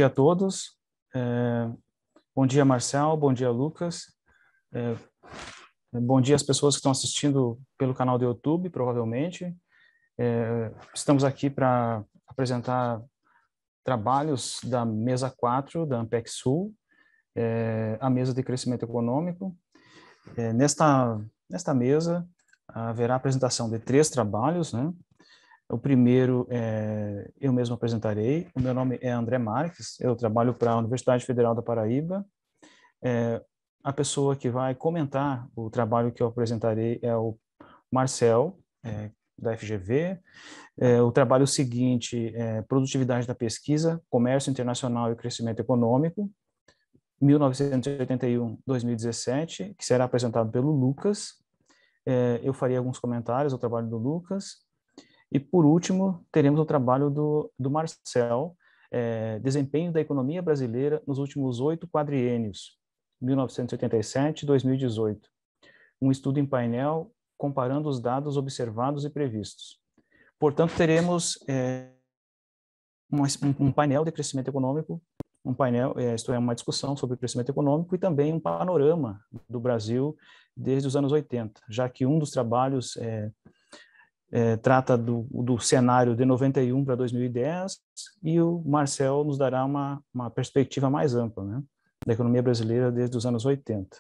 dia a todos. Bom dia, Marcel. Bom dia, Lucas. Bom dia às pessoas que estão assistindo pelo canal do YouTube, provavelmente. Estamos aqui para apresentar trabalhos da mesa 4 da Ampec Sul, a mesa de crescimento econômico. Nesta mesa haverá a apresentação de 3 trabalhos, né? O primeiro eu mesmo apresentarei. O meu nome é André Marques, eu trabalho para a Universidade Federal da Paraíba. A pessoa que vai comentar o trabalho que eu apresentarei é o Marcel, da FGV. O trabalho seguinte é Produtividade da Pesquisa, Comércio Internacional e Crescimento Econômico, 1981-2017, que será apresentado pelo Lucas. Eu farei alguns comentários ao trabalho do Lucas. E, por último, teremos o trabalho do Marcel, Desempenho da Economia Brasileira nos últimos 8 quadriênios, 1987-2018. Um estudo em painel comparando os dados observados e previstos. Portanto, teremos um painel de crescimento econômico, isto é, uma discussão sobre crescimento econômico e também um panorama do Brasil desde os anos 80, já que um dos trabalhos trata do cenário de 91 para 2010 e o Marcel nos dará uma perspectiva mais ampla, né, da economia brasileira desde os anos 80.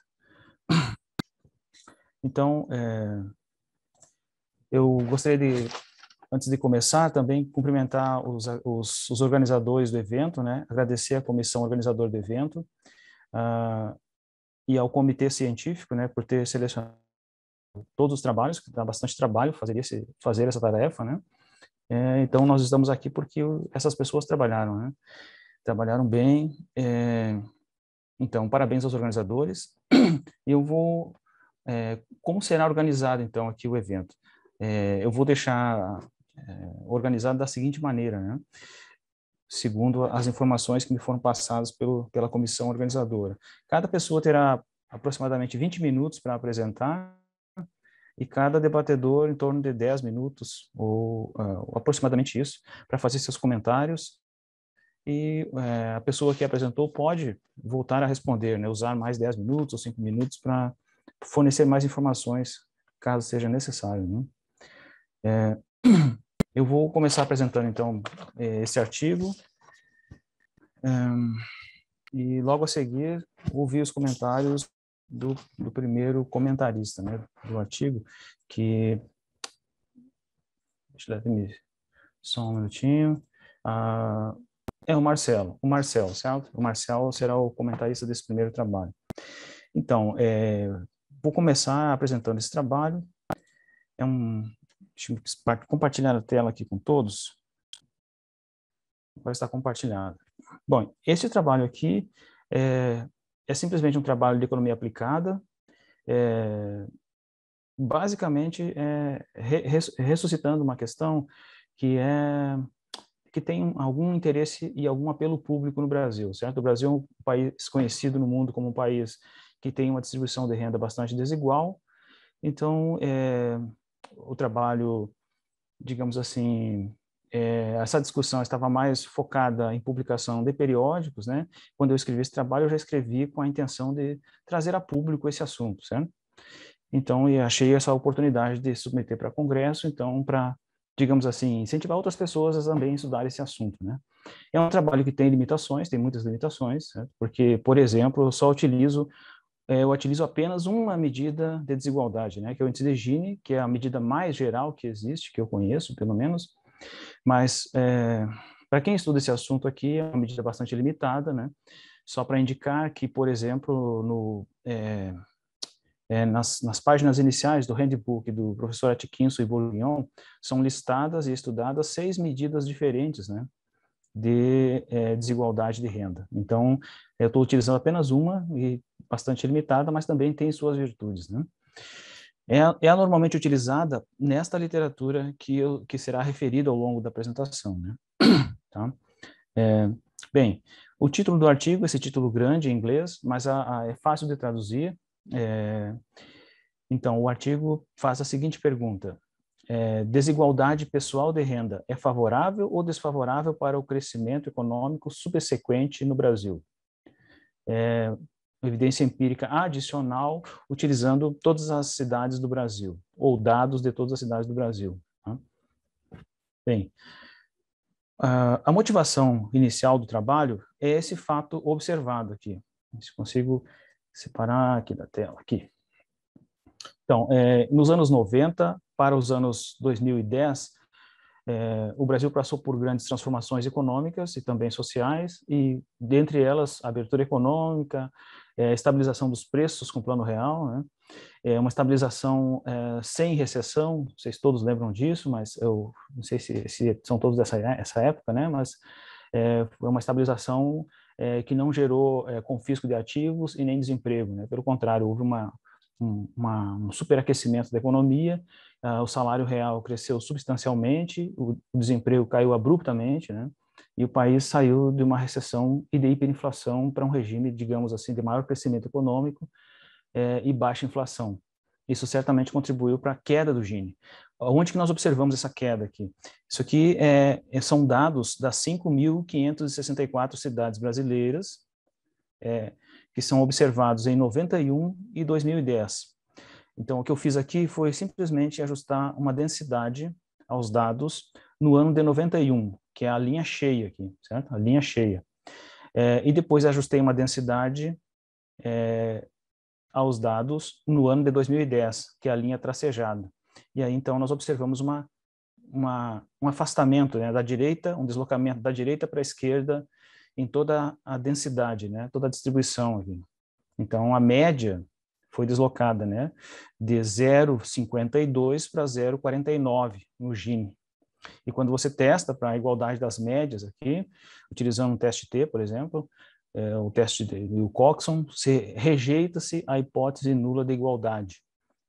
Então, eu gostaria de, antes de começar, também cumprimentar os organizadores do evento, né, agradecer à comissão organizadora do evento e ao comitê científico, né, por ter selecionado todos os trabalhos, que dá bastante trabalho fazer essa tarefa, né? Então, nós estamos aqui porque essas pessoas trabalharam, né? Trabalharam bem. Então, parabéns aos organizadores. E eu vou... como será organizado, então, aqui o evento? Eu vou deixar organizado da seguinte maneira, né? Segundo as informações que me foram passadas pela comissão organizadora. Cada pessoa terá aproximadamente 20 minutos para apresentar, e cada debatedor em torno de 10 minutos, ou aproximadamente isso, para fazer seus comentários, e a pessoa que apresentou pode voltar a responder, né, usar mais 10 minutos ou 5 minutos para fornecer mais informações, caso seja necessário, né? Eu vou começar apresentando, então, esse artigo, e logo a seguir ouvir os comentários do primeiro comentarista, né, do artigo, que... Deixa eu ver, só um minutinho. É o Marcel, certo? O Marcel será o comentarista desse primeiro trabalho. Então, vou começar apresentando esse trabalho. Deixa eu compartilhar a tela aqui com todos. Vai estar compartilhado. Bom, esse trabalho aqui é simplesmente um trabalho de economia aplicada, basicamente ressuscitando uma questão que tem algum interesse e algum apelo público no Brasil, certo? O Brasil é um país conhecido no mundo como um país que tem uma distribuição de renda bastante desigual. Então, o trabalho, digamos assim, essa discussão estava mais focada em publicação de periódicos, né? Quando eu escrevi esse trabalho, eu já escrevi com a intenção de trazer a público esse assunto, certo? Então, eu achei essa oportunidade de submeter para congresso, então, para, digamos assim, incentivar outras pessoas a também estudar esse assunto, né? É um trabalho que tem limitações, tem muitas limitações, certo? Porque, por exemplo, eu utilizo apenas uma medida de desigualdade, né? Que é o índice de Gini, que é a medida mais geral que existe, que eu conheço, pelo menos. Mas, para quem estuda esse assunto aqui, é uma medida bastante limitada, né? Só para indicar que, por exemplo, nas páginas iniciais do handbook do professor Atkinson e Bourguignon, são listadas e estudadas 6 medidas diferentes, né, de desigualdade de renda. Então, eu estou utilizando apenas uma, e bastante limitada, mas também tem suas virtudes, né. É normalmente utilizada nesta literatura que será referida ao longo da apresentação, né. Tá? Bem, o título do artigo, esse título grande em inglês, mas é fácil de traduzir. Então, o artigo faz a seguinte pergunta: desigualdade pessoal de renda é favorável ou desfavorável para o crescimento econômico subsequente no Brasil? Evidência empírica adicional, utilizando todas as cidades do Brasil, ou dados de todas as cidades do Brasil. Tá? Bem, a motivação inicial do trabalho é esse fato observado aqui. Se consigo separar aqui da tela, aqui. Então, nos anos 90 para os anos 2010, o Brasil passou por grandes transformações econômicas e também sociais, e dentre elas, a abertura econômica, estabilização dos preços com o Plano Real, né? Uma estabilização sem recessão, vocês todos lembram disso, mas eu não sei se são todos dessa época, né? Mas foi uma estabilização que não gerou confisco de ativos e nem desemprego, né? Pelo contrário, houve um superaquecimento da economia, o salário real cresceu substancialmente, o desemprego caiu abruptamente, né? E o país saiu de uma recessão e de hiperinflação para um regime, digamos assim, de maior crescimento econômico e baixa inflação. Isso certamente contribuiu para a queda do Gini. Onde que nós observamos essa queda aqui? Isso aqui são dados das 5.564 cidades brasileiras, que são observados em 91 e 2010. Então, o que eu fiz aqui foi simplesmente ajustar uma densidade aos dados no ano de 91, que é a linha cheia aqui, certo? A linha cheia. E depois ajustei uma densidade aos dados no ano de 2010, que é a linha tracejada. E aí, então, nós observamos um afastamento, né, da direita, um deslocamento da direita para a esquerda em toda a densidade, né, toda a distribuição aqui. Então, a média foi deslocada, né, de 0,52 para 0,49 no Gini. E quando você testa para a igualdade das médias aqui, utilizando um teste T, por exemplo, o teste do Coxon, rejeita-se a hipótese nula de igualdade.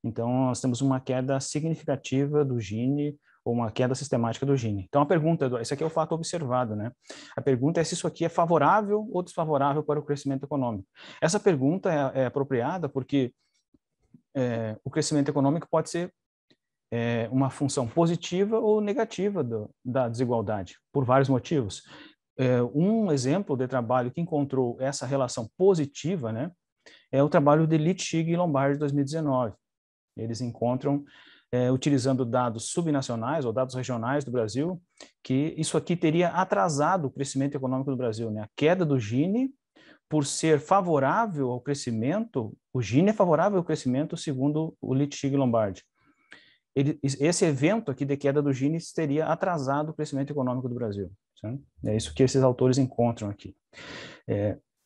Então, nós temos uma queda significativa do Gini, ou uma queda sistemática do Gini. Então, a pergunta, esse aqui é o fato observado, né? A pergunta é se isso aqui é favorável ou desfavorável para o crescimento econômico. Essa pergunta é apropriada porque o crescimento econômico pode ser uma função positiva ou negativa da desigualdade, por vários motivos. Um exemplo de trabalho que encontrou essa relação positiva, né, é o trabalho de Littschig e Lombardi de 2019. Eles encontram, utilizando dados subnacionais ou dados regionais do Brasil, que isso aqui teria atrasado o crescimento econômico do Brasil, né? A queda do Gini, por ser favorável ao crescimento, o Gini é favorável ao crescimento segundo o Littschig e Lombardi. Esse evento aqui de queda do Gini teria atrasado o crescimento econômico do Brasil. Certo? É isso que esses autores encontram aqui.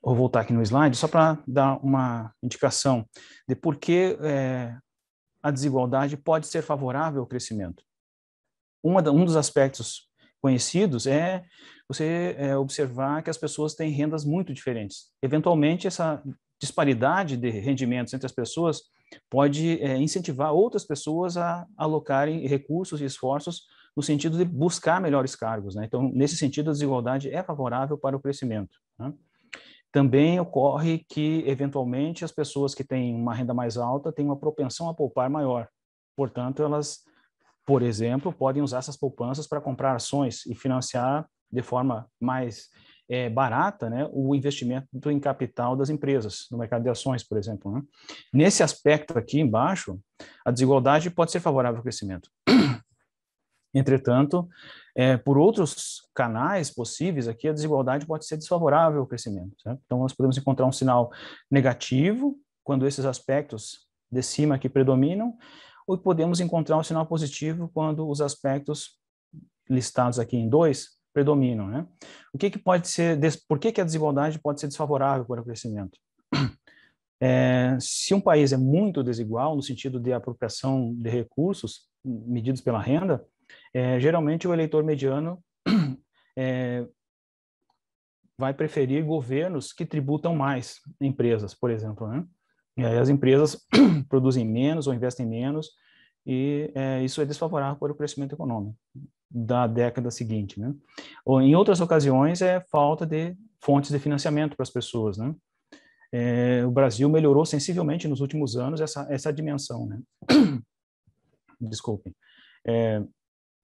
Vou voltar aqui no slide só para dar uma indicação de por que a desigualdade pode ser favorável ao crescimento. Um dos aspectos conhecidos é você observar que as pessoas têm rendas muito diferentes. Eventualmente, essa disparidade de rendimentos entre as pessoas pode incentivar outras pessoas a alocarem recursos e esforços no sentido de buscar melhores cargos, né? Então, nesse sentido, a desigualdade é favorável para o crescimento, né? Também ocorre que, eventualmente, as pessoas que têm uma renda mais alta têm uma propensão a poupar maior. Portanto, elas, por exemplo, podem usar essas poupanças para comprar ações e financiar de forma mais barata, né, o investimento em capital das empresas, no mercado de ações, por exemplo, né? Nesse aspecto aqui embaixo, a desigualdade pode ser favorável ao crescimento. Entretanto, por outros canais possíveis aqui, a desigualdade pode ser desfavorável ao crescimento. Certo? Então, nós podemos encontrar um sinal negativo quando esses aspectos de cima aqui predominam, ou podemos encontrar um sinal positivo quando os aspectos listados aqui em 2 predominam, né? O que pode ser, por que a desigualdade pode ser desfavorável para o crescimento? Se um país é muito desigual, no sentido de apropriação de recursos medidos pela renda, geralmente o eleitor mediano vai preferir governos que tributam mais empresas, por exemplo, né? E aí as empresas produzem menos ou investem menos, e isso é desfavorável para o crescimento econômico da década seguinte, né? Ou, em outras ocasiões, é falta de fontes de financiamento para as pessoas, né? O Brasil melhorou sensivelmente nos últimos anos essa dimensão, né? Desculpem.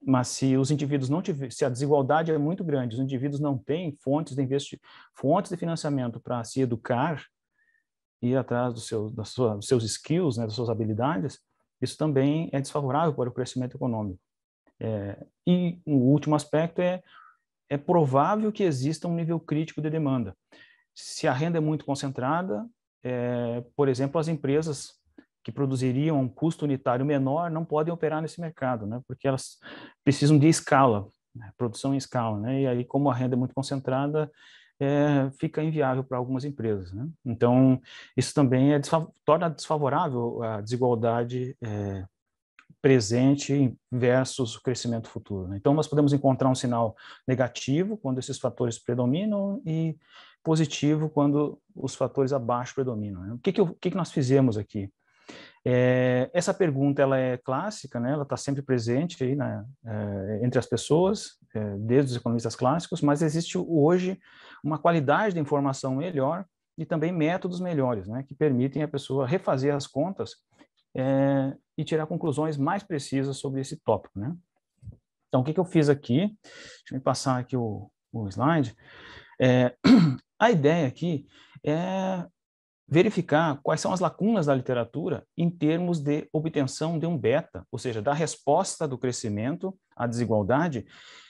Mas se os indivíduos não tiverem, se a desigualdade é muito grande, os indivíduos não têm fontes de financiamento para se educar, ir atrás dos seus skills, né, das suas habilidades, isso também é desfavorável para o crescimento econômico. E o último aspecto é provável que exista um nível crítico de demanda. Se a renda é muito concentrada, por exemplo, as empresas que produziriam um custo unitário menor não podem operar nesse mercado, né? Porque elas precisam de escala, né? Produção em escala, né? E aí, como a renda é muito concentrada, fica inviável para algumas empresas, né? Então, isso também torna desfavorável a desigualdade presente versus o crescimento futuro, né? Então, nós podemos encontrar um sinal negativo quando esses fatores predominam e positivo quando os fatores abaixo predominam, né? O que nós fizemos aqui? Essa pergunta ela é clássica, né? Ela está sempre presente aí, né? Entre as pessoas, desde os economistas clássicos, mas existe hoje uma qualidade de informação melhor e também métodos melhores, né? Que permitem a pessoa refazer as contas e tirar conclusões mais precisas sobre esse tópico, né? Então, o que eu fiz aqui? Deixa eu passar aqui o slide. A ideia aqui é verificar quais são as lacunas da literatura em termos de obtenção de um beta, ou seja, da resposta do crescimento à desigualdade,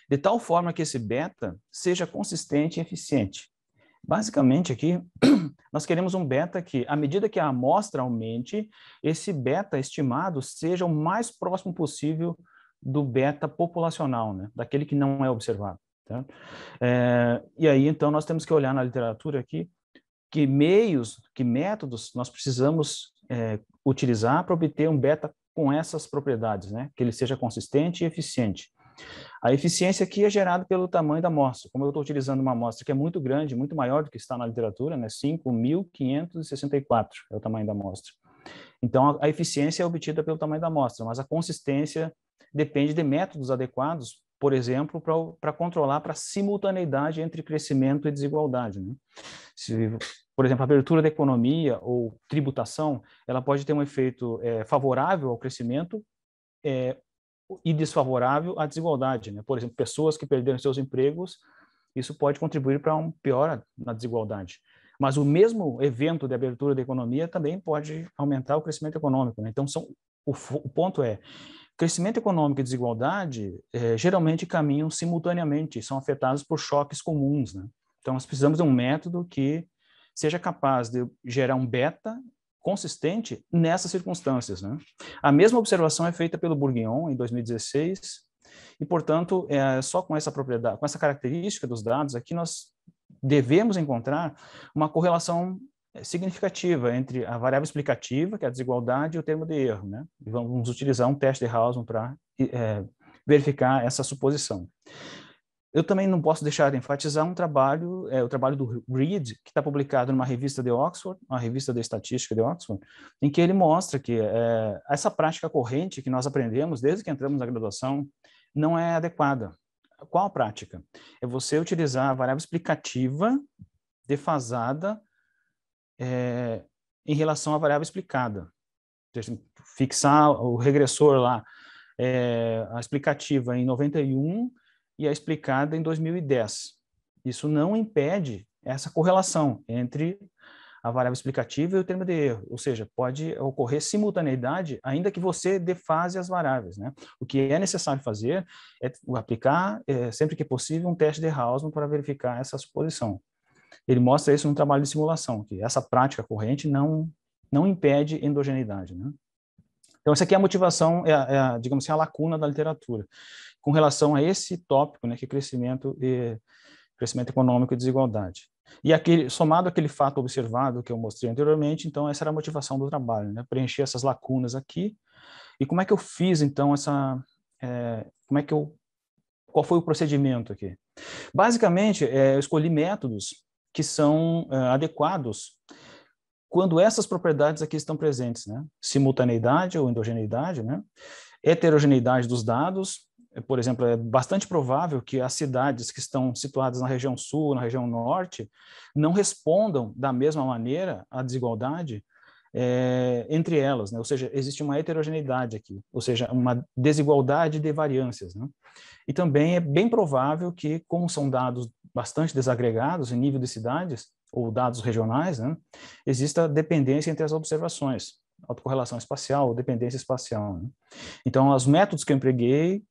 de tal forma que esse beta seja consistente e eficiente. Basicamente, aqui, nós queremos um beta que, à medida que a amostra aumente, esse beta estimado seja o mais próximo possível do beta populacional, né? Daquele que não é observado. Tá? E aí, então, nós temos que olhar na literatura aqui que meios, que métodos nós precisamos utilizar para obter um beta com essas propriedades, né? Que ele seja consistente e eficiente. A eficiência aqui é gerada pelo tamanho da amostra. Como eu estou utilizando uma amostra que é muito grande, muito maior do que está na literatura, né? 5.564 é o tamanho da amostra. Então, a eficiência é obtida pelo tamanho da amostra, mas a consistência depende de métodos adequados, por exemplo, para controlar para a simultaneidade entre crescimento e desigualdade, né? Por exemplo, a abertura da economia ou tributação, ela pode ter um efeito favorável ao crescimento e desfavorável à desigualdade, né? Por exemplo, pessoas que perderam seus empregos, isso pode contribuir para um pior na desigualdade. Mas o mesmo evento de abertura da economia também pode aumentar o crescimento econômico, né? Então, o ponto é, crescimento econômico e desigualdade geralmente caminham simultaneamente, são afetados por choques comuns, né? Então, nós precisamos de um método que seja capaz de gerar um beta consistente nessas circunstâncias, né? A mesma observação é feita pelo Bourguignon em 2016 e, portanto, só com essa propriedade, com essa característica dos dados aqui, nós devemos encontrar uma correlação significativa entre a variável explicativa, que é a desigualdade, e o termo de erro, né? E vamos utilizar um teste de Hausmann para verificar essa suposição. Eu também não posso deixar de enfatizar o trabalho do Reed, que está publicado numa revista de Oxford, uma revista de estatística de Oxford, em que ele mostra que essa prática corrente que nós aprendemos desde que entramos na graduação não é adequada. Qual a prática? É você utilizar a variável explicativa defasada em relação à variável explicada. Fixar o regressor lá, a explicativa em 91 e a explicada em 2010. Isso não impede essa correlação entre a variável explicativa e o termo de erro, ou seja, pode ocorrer simultaneidade, ainda que você defase as variáveis, né? O que é necessário fazer é aplicar, sempre que possível, um teste de Hausmann para verificar essa suposição. Ele mostra isso no trabalho de simulação, que essa prática corrente não impede endogeneidade, né? Então, essa aqui é a motivação, digamos assim, a lacuna da literatura, com relação a esse tópico, né, que é crescimento econômico e desigualdade. E somado àquele fato observado que eu mostrei anteriormente, então, essa era a motivação do trabalho, né, preencher essas lacunas aqui. E como é que eu fiz, então, qual foi o procedimento aqui? Basicamente, eu escolhi métodos que são adequados quando essas propriedades aqui estão presentes, né? Simultaneidade ou endogeneidade, né? Heterogeneidade dos dados, por exemplo, é bastante provável que as cidades que estão situadas na região sul, na região norte, não respondam da mesma maneira à desigualdade entre elas, né? Ou seja, existe uma heterogeneidade aqui, ou seja, uma desigualdade de variâncias, né? E também é bem provável que, como são dados bastante desagregados em nível de cidades, ou dados regionais, né, exista dependência entre as observações, autocorrelação espacial ou dependência espacial, né? Então, os métodos que eu empreguei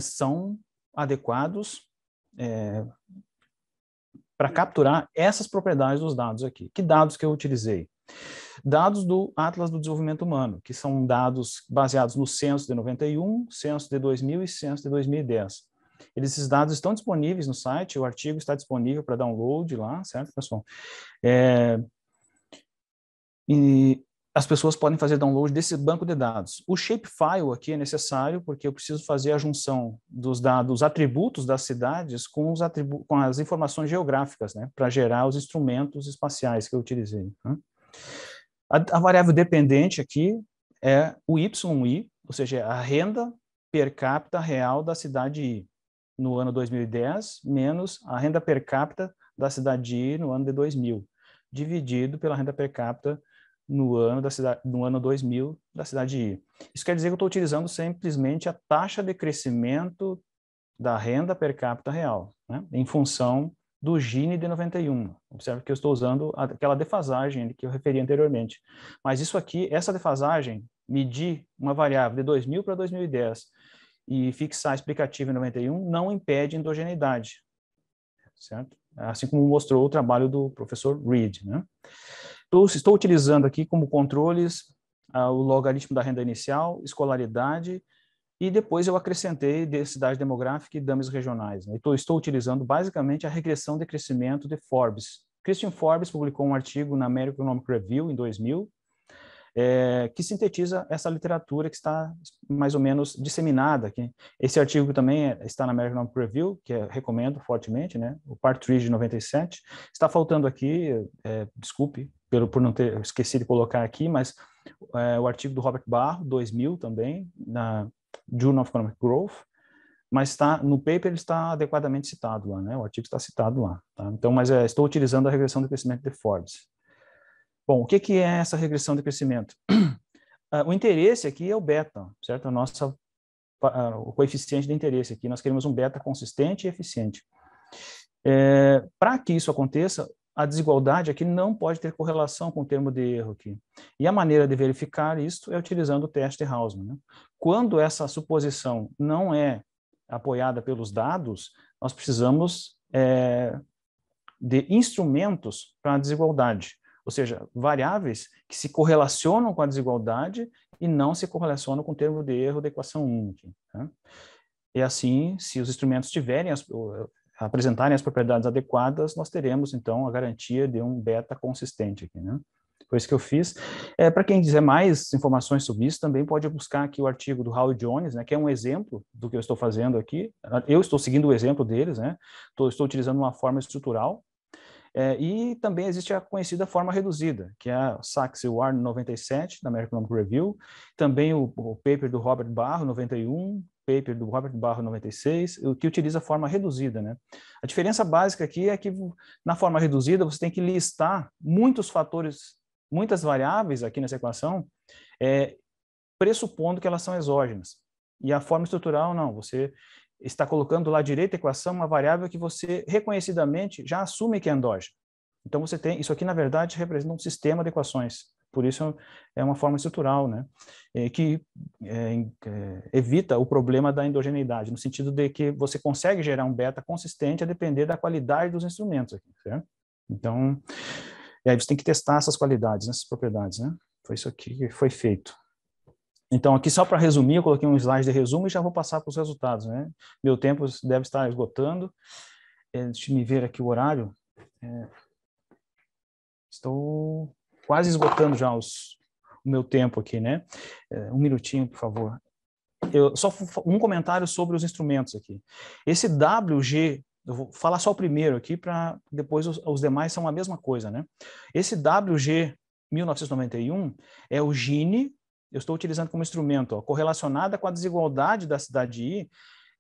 são adequados para capturar essas propriedades dos dados aqui. Que dados que eu utilizei? Dados do Atlas do Desenvolvimento Humano, que são dados baseados no Censo de 91, Censo de 2000 e Censo de 2010. Esses dados estão disponíveis no site, o artigo está disponível para download lá, certo, pessoal? E as pessoas podem fazer download desse banco de dados. O shapefile aqui é necessário porque eu preciso fazer a junção dos dados, atributos das cidades com, com as informações geográficas, né, para gerar os instrumentos espaciais que eu utilizei, né? A variável dependente aqui é o YI, ou seja, a renda per capita real da cidade I no ano 2010, menos a renda per capita da cidade I no ano de 2000, dividido pela renda per capita no ano 2000 da cidade I. Isso quer dizer que eu estou utilizando simplesmente a taxa de crescimento da renda per capita real, né, em função do Gini de 91. Observe que eu estou usando aquela defasagem que eu referi anteriormente. Mas isso aqui, essa defasagem, medir uma variável de 2000 para 2010 e fixar a explicativa em 91 não impede endogeneidade, certo? Assim como mostrou o trabalho do professor Reed, né? Estou utilizando aqui como controles o logaritmo da renda inicial, escolaridade, e depois eu acrescentei densidade demográfica e danos regionais, né? Então, estou utilizando basicamente a regressão de crescimento de Forbes. Christian Forbes publicou um artigo na American Economic Review, em 2000, que sintetiza essa literatura que está mais ou menos disseminada aqui. Esse artigo também está na American Economic Review, que eu recomendo fortemente, né? O Part 3 de 97. Está faltando aqui, desculpe por não ter esquecido de colocar aqui, mas o artigo do Robert Barro, 2000 também, na Journal of Economic Growth, mas no paper ele está adequadamente citado lá, né? O artigo está citado lá, tá? Então, mas estou utilizando a regressão de crescimento de Forbes. Bom, o que é essa regressão de crescimento? O interesse aqui é o beta, certo? O coeficiente de interesse aqui, nós queremos um beta consistente e eficiente. Para que isso aconteça, a desigualdade aqui não pode ter correlação com o termo de erro aqui. E a maneira de verificar isso é utilizando o teste Hausman, né? Quando essa suposição não é apoiada pelos dados, nós precisamos de instrumentos para a desigualdade, ou seja, variáveis que se correlacionam com a desigualdade e não se correlacionam com o termo de erro da equação 1. Aqui, tá? E assim, se os instrumentos apresentarem as propriedades adequadas, nós teremos, então, a garantia de um beta consistente aqui, né? Foi isso que eu fiz. Para quem quiser mais informações sobre isso, também pode buscar aqui o artigo do Howard Jones, né, que é um exemplo do que eu estou fazendo aqui. Eu estou seguindo o exemplo deles, né? Estou utilizando uma forma estrutural. E também existe a conhecida forma reduzida, que é a Sachs e Ward 97, da American Economic Review, também o paper do Robert Barro, 91, paper do Robert Barro, 96, o que utiliza a forma reduzida, né? A diferença básica aqui é que na forma reduzida você tem que listar muitos fatores, muitas variáveis aqui nessa equação, pressupondo que elas são exógenas. E a forma estrutural, não, você está colocando lá direita a equação uma variável que você reconhecidamente já assume que é endógena. Então você tem, isso aqui na verdade representa um sistema de equações, por isso é uma forma estrutural, né, que evita o problema da endogeneidade, no sentido de que você consegue gerar um beta consistente a depender da qualidade dos instrumentos aqui, certo? Então, aí você tem que testar essas qualidades, essas propriedades, né? Foi isso aqui que foi feito. Então, aqui só para resumir, eu coloquei um slide de resumo e já vou passar para os resultados, né? Meu tempo deve estar esgotando. Deixa eu ver aqui o horário. Estou quase esgotando já o meu tempo aqui, né? Um minutinho, por favor. Só um comentário sobre os instrumentos aqui. Esse WG, eu vou falar só o primeiro aqui, para depois os demais são a mesma coisa, né? Esse WG 1991 é o Gini. Eu estou utilizando como instrumento, correlacionada com a desigualdade da cidade I,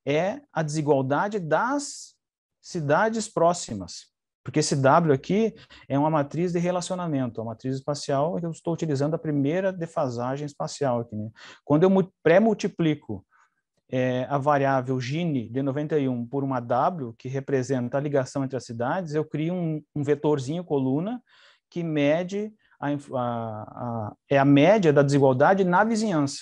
é a desigualdade das cidades próximas. Porque esse W aqui é uma matriz de relacionamento, a matriz espacial, eu estou utilizando a primeira defasagem espacial aqui, né? Quando eu pré-multiplico a variável Gini de 91 por uma W, que representa a ligação entre as cidades, eu crio um vetorzinho coluna que mede a média da desigualdade na vizinhança,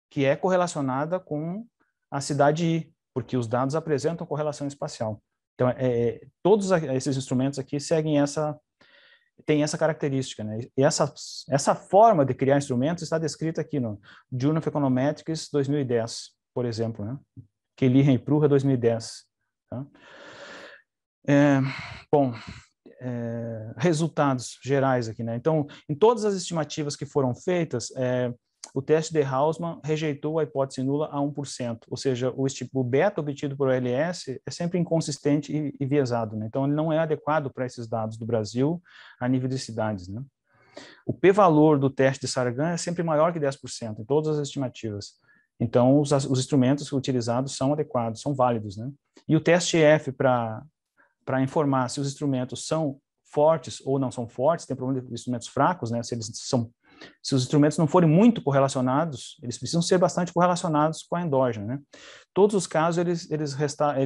que é correlacionada com a cidade I, porque os dados apresentam correlação espacial. Então, todos esses instrumentos aqui têm essa característica, né? E essa forma de criar instrumentos está descrita aqui no Journal of Econometrics 2010, por exemplo, né? Kelly e Pruha 2010. Tá? Bom, resultados gerais aqui, né? Então, em todas as estimativas que foram feitas, o teste de Hausmann rejeitou a hipótese nula a 1%, ou seja, o beta obtido por OLS é sempre inconsistente e enviesado, né? Então ele não é adequado para esses dados do Brasil a nível de cidades, né? O p-valor do teste de Sargan é sempre maior que 10% em todas as estimativas. Então os instrumentos utilizados são adequados, são válidos, né? E o teste F para informar se os instrumentos são fortes ou não são fortes, tem problema de instrumentos fracos, né? Se os instrumentos não forem muito correlacionados, eles precisam ser bastante correlacionados com a endógena, né? Todos os casos, eles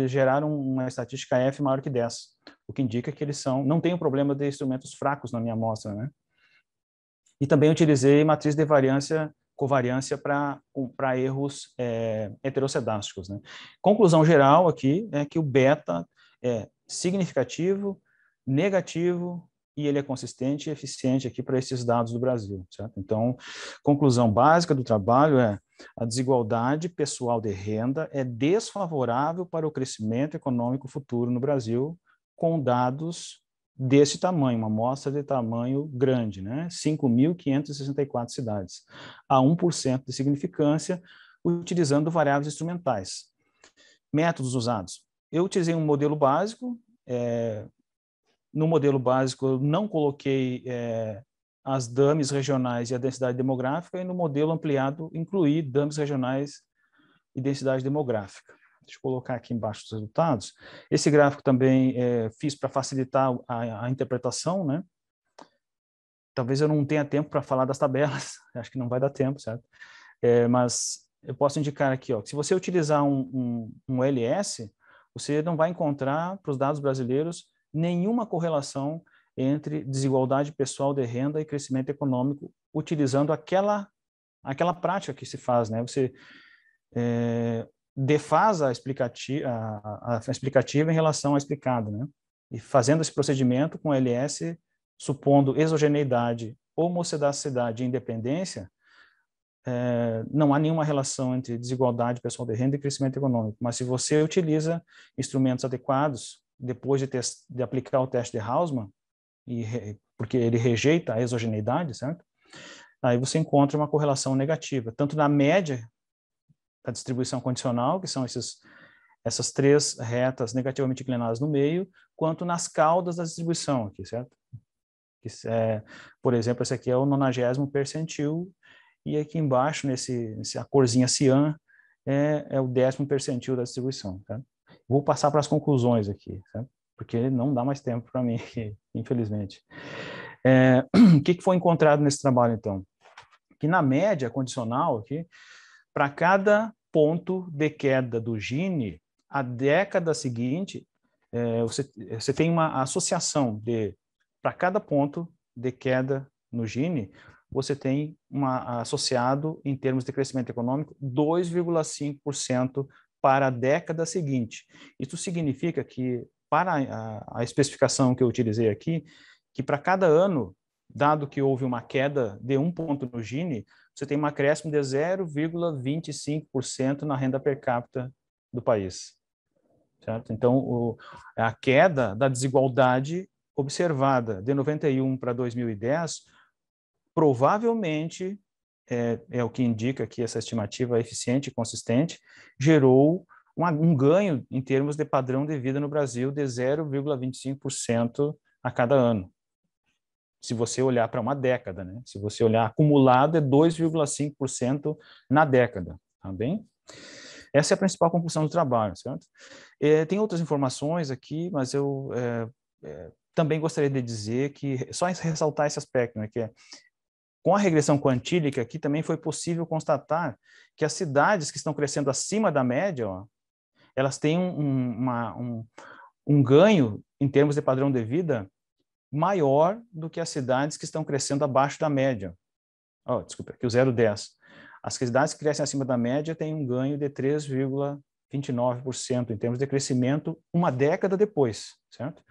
geraram uma estatística F maior que 10, o que indica que eles não têm o problema de instrumentos fracos na minha amostra, né? E também utilizei matriz de covariância para erros heterocedásticos, né? Conclusão geral aqui é que o beta é significativo, negativo, e ele é consistente e eficiente aqui para esses dados do Brasil, certo? Então, conclusão básica do trabalho é: a desigualdade pessoal de renda é desfavorável para o crescimento econômico futuro no Brasil, com dados desse tamanho, uma amostra de tamanho grande, né? 5.564 cidades, a 1% de significância, utilizando variáveis instrumentais. Métodos usados. Eu utilizei um modelo básico. No modelo básico, eu não coloquei as dummies regionais e a densidade demográfica, e no modelo ampliado, incluí dummies regionais e densidade demográfica. Deixa eu colocar aqui embaixo os resultados. Esse gráfico também fiz para facilitar a interpretação, né? Talvez eu não tenha tempo para falar das tabelas, acho que não vai dar tempo, certo? Mas eu posso indicar aqui, ó, que se você utilizar um LS, você não vai encontrar, para os dados brasileiros, nenhuma correlação entre desigualdade pessoal de renda e crescimento econômico, utilizando aquela prática que se faz, né? Você defasa a explicativa em relação à explicada, né? E fazendo esse procedimento com LS, supondo exogeneidade, homocedacidade e independência, não há nenhuma relação entre desigualdade pessoal de renda e crescimento econômico. Mas se você utiliza instrumentos adequados, depois de aplicar o teste de Hausmann, porque ele rejeita a exogeneidade, certo? Aí você encontra uma correlação negativa, tanto na média da distribuição condicional, que são essas três retas negativamente inclinadas no meio, quanto nas caudas da distribuição aqui, certo? Por exemplo, esse aqui é o 90º percentil, e aqui embaixo, a corzinha cian, é o 10º percentil da distribuição, tá? Vou passar para as conclusões aqui, tá? Porque não dá mais tempo para mim, infelizmente. O que foi encontrado nesse trabalho, então? Que na média condicional, aqui, para cada ponto de queda do Gini, a década seguinte, você tem uma associação para cada ponto de queda no Gini, você tem associado, em termos de crescimento econômico, 2,5% para a década seguinte. Isso significa que, para a especificação que eu utilizei aqui, que para cada ano, dado que houve uma queda de 1 ponto no Gini, você tem um acréscimo de 0,25% na renda per capita do país. Certo? Então, a queda da desigualdade observada de 91 para 2010, provavelmente, é o que indica que essa estimativa eficiente e consistente, gerou um ganho em termos de padrão de vida no Brasil de 0,25% a cada ano. Se você olhar para uma década, né? Se você olhar acumulado, é 2,5% na década, tá bem? Essa é a principal conclusão do trabalho, certo? Tem outras informações aqui, mas eu também gostaria de dizer que, só ressaltar esse aspecto, né, que com a regressão quantílica aqui também foi possível constatar que as cidades que estão crescendo acima da média, ó, elas têm um ganho em termos de padrão de vida maior do que as cidades que estão crescendo abaixo da média. Oh, desculpa, aqui o 0,10. As cidades que crescem acima da média têm um ganho de 3,29% em termos de crescimento uma década depois, certo?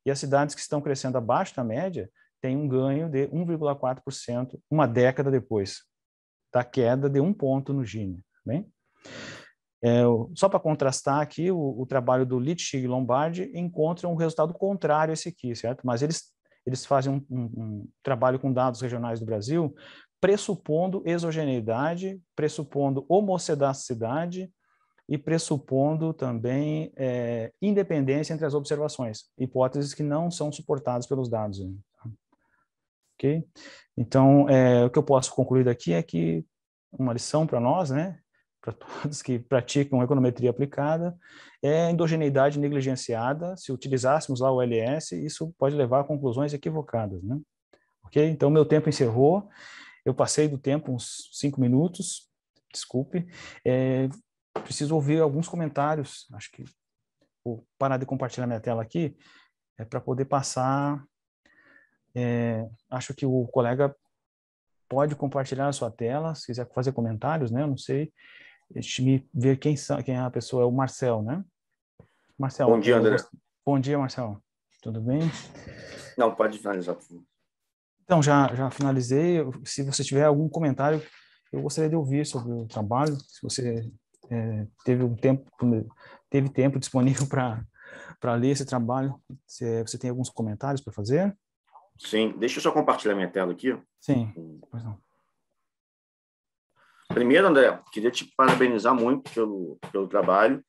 E as cidades que estão crescendo abaixo da média têm um ganho de 1,4% uma década depois da queda de 1 ponto no Gini. Bem? Só para contrastar aqui, o trabalho do Lichtig e Lombardi encontra um resultado contrário a esse aqui, certo? Mas eles fazem um trabalho com dados regionais do Brasil, pressupondo exogeneidade, pressupondo homocedacidade e pressupondo também independência entre as observações, hipóteses que não são suportadas pelos dados. Ok? Então, o que eu posso concluir daqui é que uma lição para nós, né, para todos que praticam econometria aplicada, é a endogeneidade negligenciada. Se utilizássemos lá o LS, isso pode levar a conclusões equivocadas, né? Ok? Então, meu tempo encerrou. Eu passei do tempo uns 5 minutos, desculpe. Preciso ouvir alguns comentários. Acho que vou parar de compartilhar minha tela aqui para poder passar. Acho que o colega pode compartilhar a sua tela, se quiser fazer comentários, né? Eu não sei. Deixa eu ver quem é a pessoa. É o Marcel, né? Marcel, Bom dia, André. Bom dia, Marcel. Tudo bem? Não, pode finalizar, por favor. Então, já finalizei. Se você tiver algum comentário, eu gostaria de ouvir sobre o trabalho. Se você teve tempo disponível para ler esse trabalho, você tem alguns comentários para fazer? Sim, deixa eu só compartilhar minha tela aqui. Sim, pois não. Primeiro, André, queria te parabenizar muito pelo trabalho,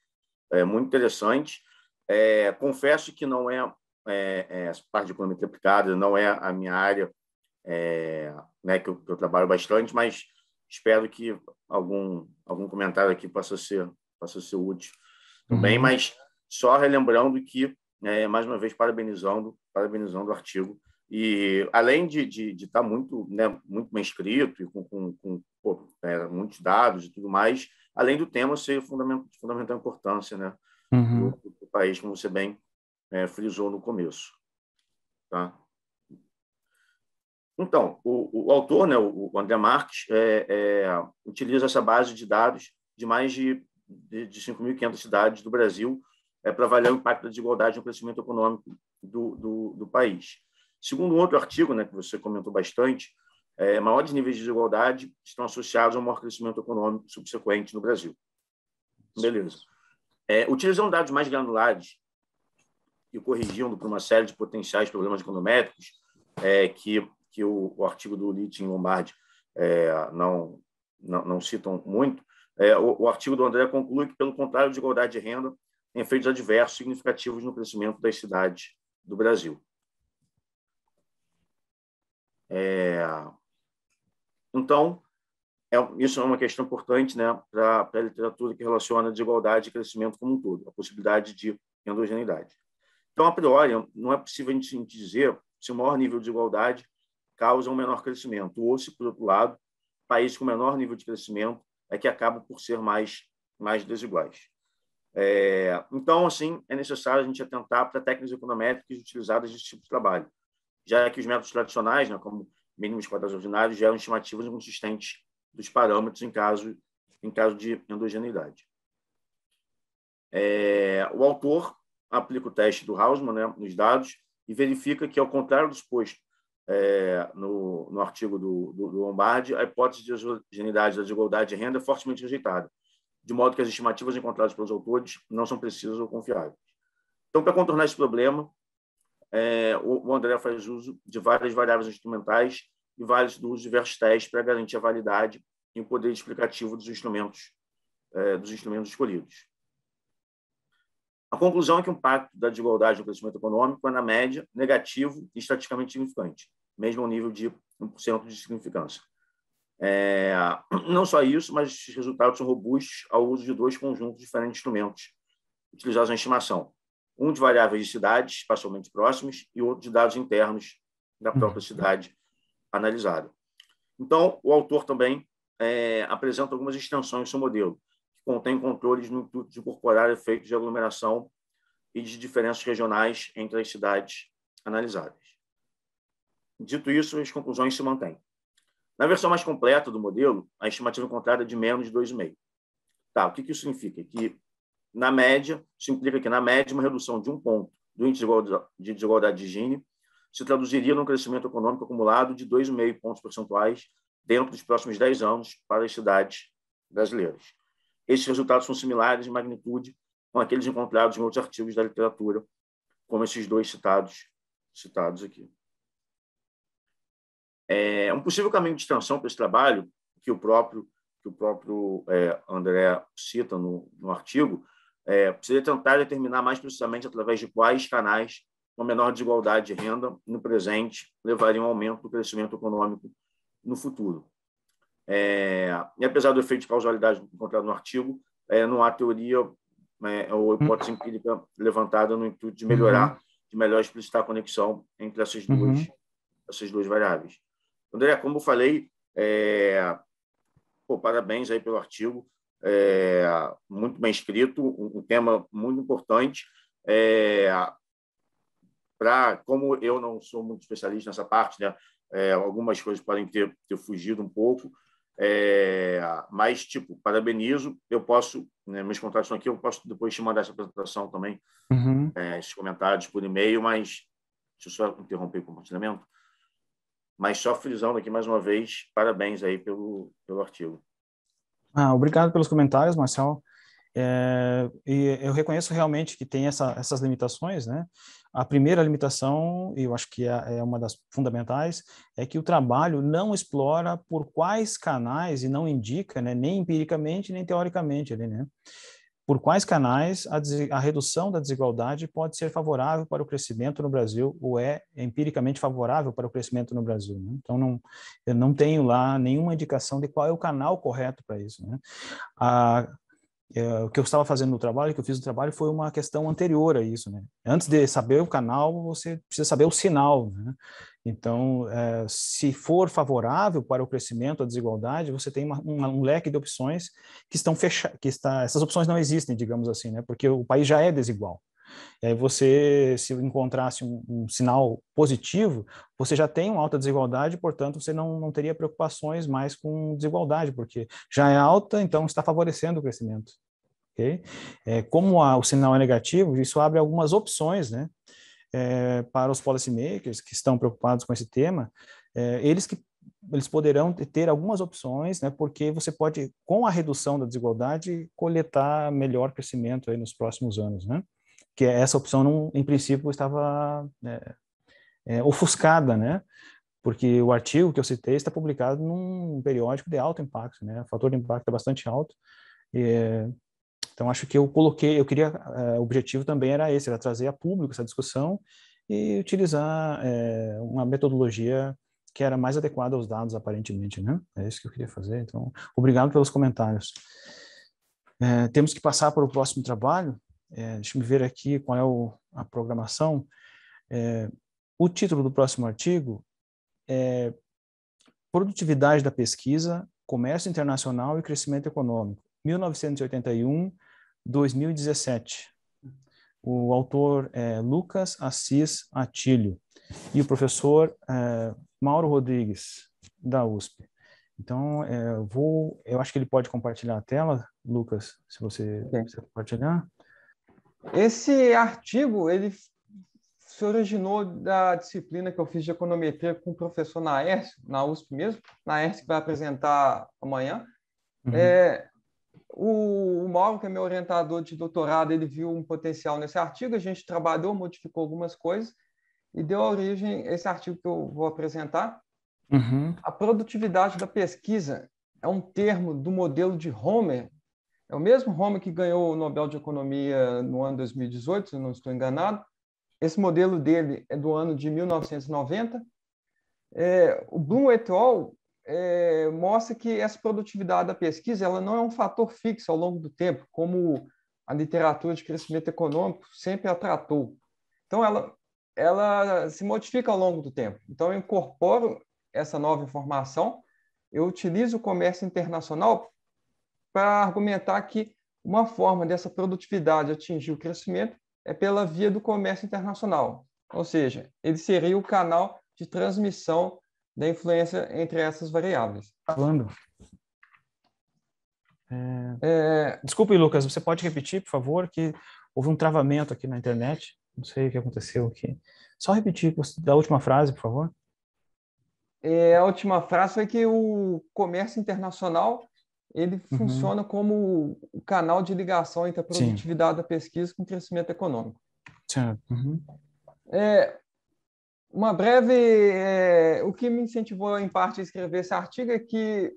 é muito interessante. Confesso que não essa parte de economia aplicada, não é a minha área, né, que eu trabalho bastante, mas espero que algum comentário aqui possa ser útil também. Mas só relembrando que, mais uma vez, parabenizando o artigo. E além de estar muito, né, muito bem escrito e com muitos dados e tudo mais, além do tema ser de fundamental importância, né, do país, como você bem frisou no começo. Tá? Então, o autor, né, o André Marques, utiliza essa base de dados de mais de 5.500 cidades do Brasil para avaliar o impacto da desigualdade no crescimento econômico do país. Segundo um outro artigo, né, que você comentou bastante, maiores níveis de desigualdade estão associados ao maior crescimento econômico subsequente no Brasil. Beleza. Utilizando dados mais granulares e corrigindo por uma série de potenciais problemas econométricos que o artigo do Lichtig e Lombardi não citam muito, o artigo do André conclui que, pelo contrário, a desigualdade de renda tem efeitos adversos significativos no crescimento das cidades do Brasil. Então, isso é uma questão importante, né, para a literatura que relaciona a desigualdade e crescimento como um todo, a possibilidade de endogeneidade. Então, a priori, não é possível a gente dizer se o maior nível de desigualdade causa um menor crescimento, ou se, por outro lado, países com menor nível de crescimento que acabam por ser mais desiguais. Então, assim, é necessário a gente atentar para técnicas econométricas utilizadas nesse tipo de trabalho, já que os métodos tradicionais, né, como mínimos quadrados ordinários, geram estimativas inconsistentes dos parâmetros em caso de endogeneidade. O autor aplica o teste do Hausmann, né, nos dados e verifica que, ao contrário do exposto no artigo do Lombardi, a hipótese de exogeneidade da desigualdade de renda é fortemente rejeitada, de modo que as estimativas encontradas pelos autores não são precisas ou confiáveis. Então, para contornar esse problema, o André faz uso de várias variáveis instrumentais e vários diversos testes para garantir a validade e o poder explicativo dos instrumentos escolhidos. A conclusão é que o impacto da desigualdade no crescimento econômico é, na média, negativo e estatisticamente significante, mesmo ao nível de 1% de significância. Não só isso, mas os resultados são robustos ao uso de dois conjuntos diferentes de instrumentos utilizados na estimação. um de variáveis de cidades espacialmente próximas e outro de dados internos da própria cidade analisada. Então, o autor também apresenta algumas extensões do seu modelo, que contém controles no intuito de incorporar efeitos de aglomeração e de diferenças regionais entre as cidades analisadas. Dito isso, as conclusões se mantêm. Na versão mais completa do modelo, a estimativa encontrada é de menos de 2,5. Tá, o que isso significa? Que, na média, isso implica que, na média, uma redução de 1 ponto do índice de desigualdade de Gini se traduziria num crescimento econômico acumulado de 2,5 pontos percentuais dentro dos próximos 10 anos para as cidades brasileiras. Esses resultados são similares em magnitude com aqueles encontrados em outros artigos da literatura, como esses dois citados aqui. Um possível caminho de extensão para esse trabalho, que o próprio André cita no artigo, seria tentar determinar mais precisamente através de quais canais uma menor desigualdade de renda no presente levaria a um aumento do crescimento econômico no futuro. E apesar do efeito de causalidade encontrado no artigo, não há teoria ou hipótese empírica levantada no intuito de melhorar, de melhor explicitar a conexão entre essas duas variáveis. André, como eu falei, parabéns aí pelo artigo, muito bem escrito, um tema muito importante. Como eu não sou muito especialista nessa parte, né, algumas coisas podem ter fugido um pouco, mas, parabenizo. Eu posso, né, meus contatos estão aqui, eu posso depois te mandar essa apresentação também, esses comentários por e-mail, mas deixa eu só interromper o compartilhamento. Mas só frisando aqui mais uma vez, parabéns aí pelo artigo. Obrigado pelos comentários, Marcelo. E eu reconheço realmente que tem essas limitações, né? A primeira limitação, e eu acho que é uma das fundamentais, é que o trabalho não explora por quais canais e não indica, né, nem empiricamente nem teoricamente, ali, né? Por quais canais a redução da desigualdade pode ser favorável para o crescimento no Brasil ou é empiricamente favorável para o crescimento no Brasil, né? Então, eu não tenho lá nenhuma indicação de qual é o canal correto para isso, né? O que eu estava fazendo no trabalho, que eu fiz no trabalho, foi uma questão anterior a isso, né? Antes de saber o canal, você precisa saber o sinal, né? Então, se for favorável para o crescimento, a desigualdade, você tem um leque de opções que estão fechadas, essas opções não existem, digamos assim, né? Porque o país já é desigual. E aí você, se encontrasse um sinal positivo, você já tem uma alta desigualdade, portanto, você não teria preocupações mais com desigualdade, porque já é alta, então está favorecendo o crescimento. Okay? Como o sinal é negativo, isso abre algumas opções, né, para os policymakers que estão preocupados com esse tema, eles poderão ter algumas opções, né, porque você pode, com a redução da desigualdade, coletar melhor crescimento aí nos próximos anos, né? Que essa opção, não, em princípio, estava ofuscada, né? Porque o artigo que eu citei está publicado num periódico de alto impacto, né? O fator de impacto é bastante alto. Então, acho que eu queria, o objetivo também era esse, era trazer a público essa discussão e utilizar uma metodologia que era mais adequada aos dados, aparentemente, né? É isso que eu queria fazer. Então, obrigado pelos comentários. Temos que passar para o próximo trabalho. Deixa eu ver aqui qual é a programação. O título do próximo artigo é Produtividade da Pesquisa, Comércio Internacional e Crescimento Econômico, 1981-2017. O autor é Lucas Assis Atílio e o professor Mauro Rodrigues, da USP. Então, eu acho que ele pode compartilhar a tela, Lucas, se você quiser compartilhar. Esse artigo, ele se originou da disciplina que eu fiz de econometria com o professor Naércio, na USP mesmo, Naércio que vai apresentar amanhã. O Mauro, que é meu orientador de doutorado, ele viu um potencial nesse artigo, a gente trabalhou, modificou algumas coisas e deu origem a esse artigo que eu vou apresentar. A produtividade da pesquisa é um termo do modelo de Homer. É o mesmo Homer que ganhou o Nobel de Economia no ano 2018, se eu não estou enganado. Esse modelo dele é do ano de 1990. O Bloom et al. Mostra que essa produtividade da pesquisa ela não é um fator fixo ao longo do tempo, como a literatura de crescimento econômico sempre a tratou. Então, ela se modifica ao longo do tempo. Então, eu incorporo essa nova informação, eu utilizo o comércio internacional para argumentar que uma forma dessa produtividade atingir o crescimento é pela via do comércio internacional. Ou seja, ele seria o canal de transmissão da influência entre essas variáveis. Falando. Desculpe, Lucas, você pode repetir, por favor, que houve um travamento aqui na internet. Não sei o que aconteceu aqui. Só repetir da última frase, por favor. A última frase foi que o comércio internacional ele funciona como o canal de ligação entre a produtividade da pesquisa com o crescimento econômico. Certo. Uma breve... o que me incentivou, em parte, a escrever esse artigo é que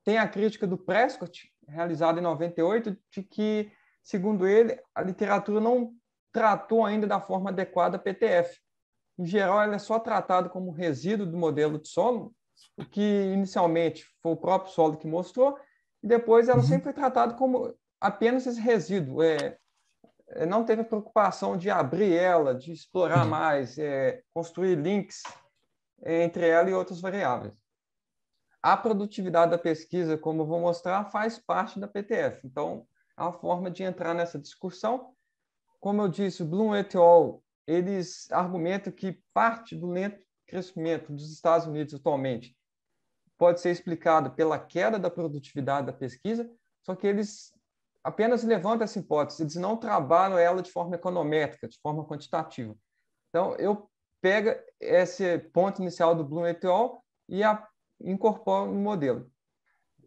tem a crítica do Prescott, realizada em 98, de que, segundo ele, a literatura não tratou ainda da forma adequada a PTF. Em geral, ela é só tratada como resíduo do modelo de solo, o que inicialmente foi o próprio solo que mostrou, e depois ela sempre foi tratada como apenas esse resíduo. Não teve a preocupação de abrir ela, de explorar mais, construir links entre ela e outras variáveis. A produtividade da pesquisa, como eu vou mostrar, faz parte da PTF. Então, é uma forma de entrar nessa discussão. Como eu disse, o Bloom et al., eles argumentam que parte do lento crescimento dos Estados Unidos atualmente pode ser explicado pela queda da produtividade da pesquisa, só que eles apenas levantam essa hipótese, eles não trabalham ela de forma econométrica, de forma quantitativa. Então, eu pego esse ponto inicial do Bloom et al. E incorporo no modelo.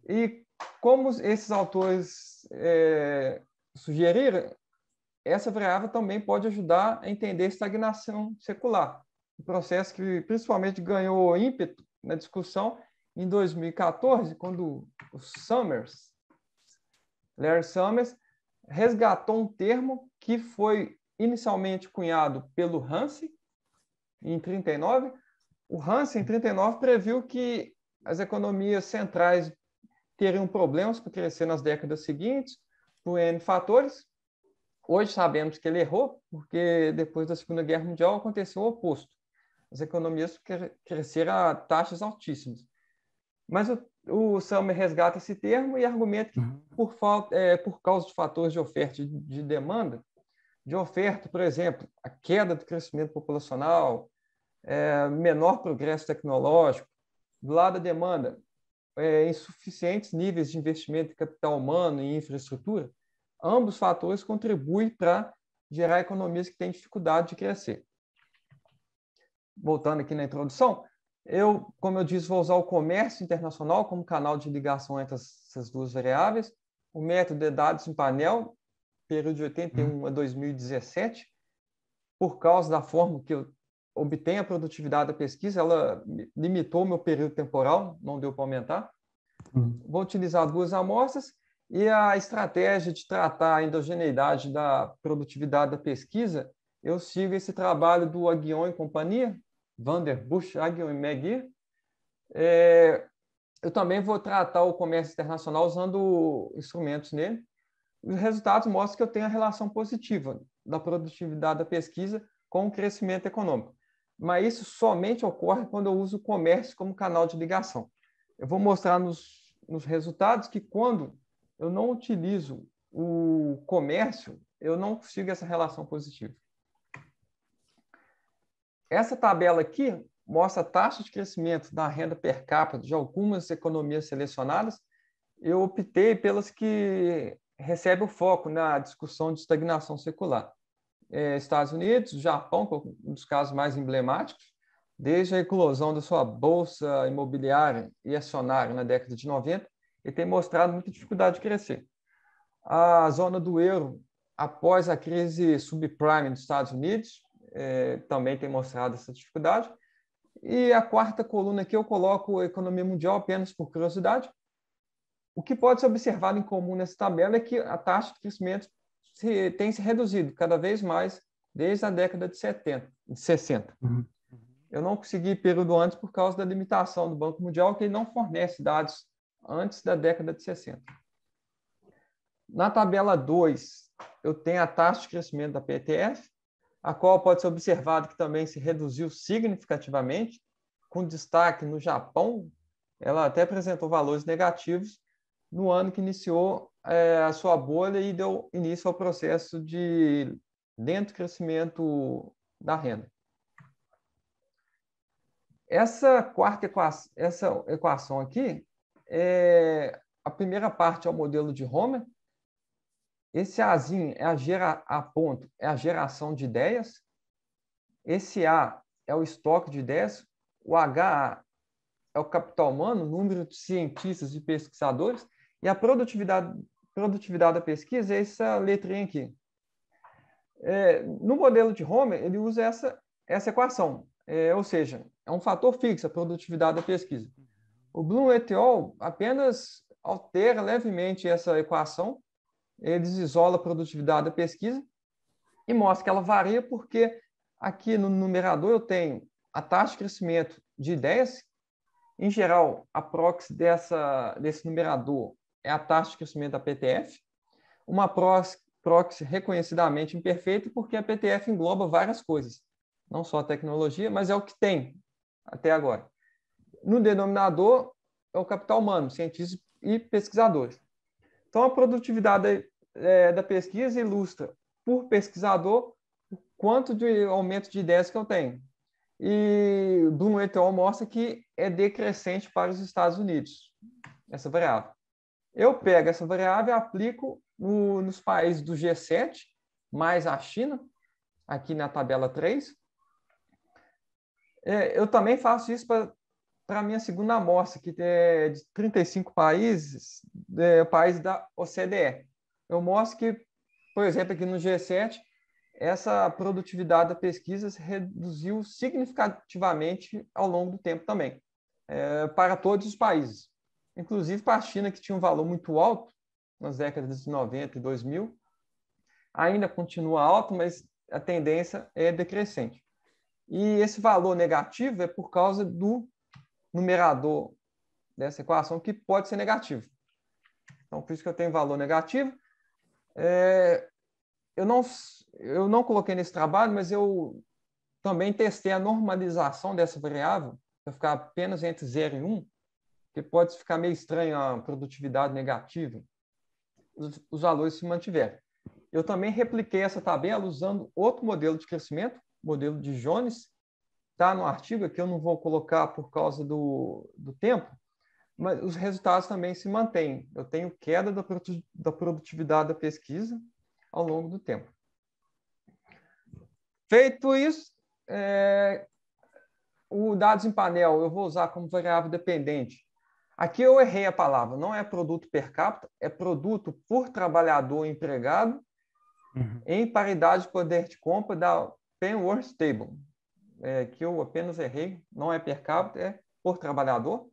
E como esses autores sugeriram, essa variável também pode ajudar a entender a estagnação secular, um processo que principalmente ganhou ímpeto na discussão em 2014, quando o Larry Summers, resgatou um termo que foi inicialmente cunhado pelo Hansen, em 1939. O Hansen, em 1939, previu que as economias centrais teriam problemas para crescer nas décadas seguintes, por N fatores. Hoje sabemos que ele errou, porque depois da Segunda Guerra Mundial aconteceu o oposto. As economias cresceram a taxas altíssimas. Mas o Summers resgata esse termo e argumenta que, por causa de fatores de oferta e de demanda, de oferta, por exemplo, a queda do crescimento populacional, menor progresso tecnológico, do lado da demanda, insuficientes níveis de investimento em capital humano e infraestrutura, ambos fatores contribuem para gerar economias que têm dificuldade de crescer. Voltando aqui na introdução, como eu disse, vou usar o comércio internacional como canal de ligação entre essas duas variáveis, o método de dados em painel, período de 81 a 2017, por causa da forma que eu obtenho a produtividade da pesquisa, ela limitou meu período temporal, não deu para aumentar. Vou utilizar duas amostras e a estratégia de tratar a endogeneidade da produtividade da pesquisa, eu sigo esse trabalho do Aguillon e companhia, Vander Bush, Aguillon e McGeer. Eu também vou tratar o comércio internacional usando instrumentos nele. Os resultados mostram que eu tenho a relação positiva da produtividade da pesquisa com o crescimento econômico. Mas isso somente ocorre quando eu uso o comércio como canal de ligação. Eu vou mostrar nos resultados que quando eu não utilizo o comércio, eu não consigo essa relação positiva. Essa tabela aqui mostra a taxa de crescimento da renda per capita de algumas economias selecionadas. Eu optei pelas que recebem o foco na discussão de estagnação secular. Estados Unidos, Japão, que é um dos casos mais emblemáticos, desde a eclosão da sua bolsa imobiliária e acionária na década de 90, ele tem mostrado muita dificuldade de crescer. A zona do euro, após a crise subprime dos Estados Unidos, também tem mostrado essa dificuldade. E a quarta coluna aqui eu coloco a economia mundial apenas por curiosidade. O que pode ser observado em comum nessa tabela é que a taxa de crescimento tem se reduzido cada vez mais desde a década de 60. Eu não consegui período antes por causa da limitação do Banco Mundial, que ele não fornece dados antes da década de 60. Na tabela 2, eu tenho a taxa de crescimento da PTF, a qual pode ser observado que também se reduziu significativamente, com destaque no Japão. Ela até apresentou valores negativos no ano que iniciou a sua bolha e deu início ao processo de lento crescimento da renda. Essa equação aqui, a primeira parte é o modelo de Homer. Esse Azinho é a ponto é a geração de ideias. Esse A é o estoque de ideias. O HA é o capital humano, o número de cientistas e pesquisadores. E a produtividade da pesquisa é essa letrinha aqui. No modelo de Homer, ele usa essa equação. Ou seja, é um fator fixo, a produtividade da pesquisa. O Bloom et al. Apenas altera levemente essa equação. Eles isolam a produtividade da pesquisa e mostram que ela varia porque aqui no numerador eu tenho a taxa de crescimento de ideias. Em geral, a proxy desse numerador é a taxa de crescimento da PTF. Uma proxy reconhecidamente imperfeita porque a PTF engloba várias coisas. Não só a tecnologia, mas é o que tem até agora. No denominador é o capital humano, cientistas e pesquisadores. Então, a produtividade da pesquisa ilustra, por pesquisador, o quanto de aumento de ideias que eu tenho. E Bloom et al. Mostra que é decrescente para os Estados Unidos, essa variável. Eu pego essa variável e aplico nos países do G7, mais a China, aqui na tabela 3. Eu também faço isso para a minha segunda amostra, que é de 35 países, países da OCDE. Eu mostro que, por exemplo, aqui no G7, essa produtividade da pesquisa se reduziu significativamente ao longo do tempo também, para todos os países. Inclusive para a China, que tinha um valor muito alto nas décadas de 90 e 2000, ainda continua alto, mas a tendência é decrescente. E esse valor negativo é por causa do numerador dessa equação, que pode ser negativo. Então, por isso que eu tenho valor negativo. Eu não coloquei nesse trabalho, mas eu também testei a normalização dessa variável para ficar apenas entre 0 e 1, porque pode ficar meio estranho a produtividade negativa. Os valores se mantiveram. Eu também repliquei essa tabela usando outro modelo de crescimento, modelo de Jones. Está no artigo, aqui eu não vou colocar por causa do tempo, mas os resultados também se mantêm. Eu tenho queda da produtividade da pesquisa ao longo do tempo. Feito isso, o dados em painel eu vou usar como variável dependente. Aqui eu errei a palavra, não é produto per capita, é produto por trabalhador empregado em paridade de poder de compra da Penworth Table. Que eu apenas errei, não é per capita, é por trabalhador.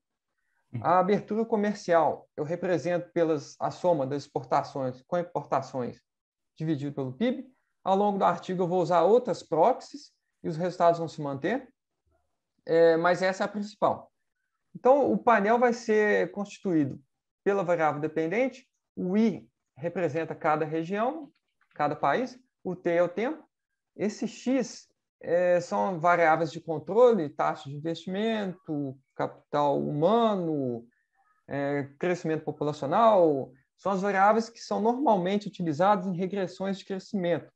A abertura comercial eu represento a soma das exportações com importações dividido pelo PIB. Ao longo do artigo eu vou usar outras proxies e os resultados vão se manter, mas essa é a principal. Então, o painel vai ser constituído pela variável dependente. O I representa cada região, cada país. O T é o tempo. Esse X são variáveis de controle, taxa de investimento, capital humano, crescimento populacional. São as variáveis que são normalmente utilizadas em regressões de crescimento.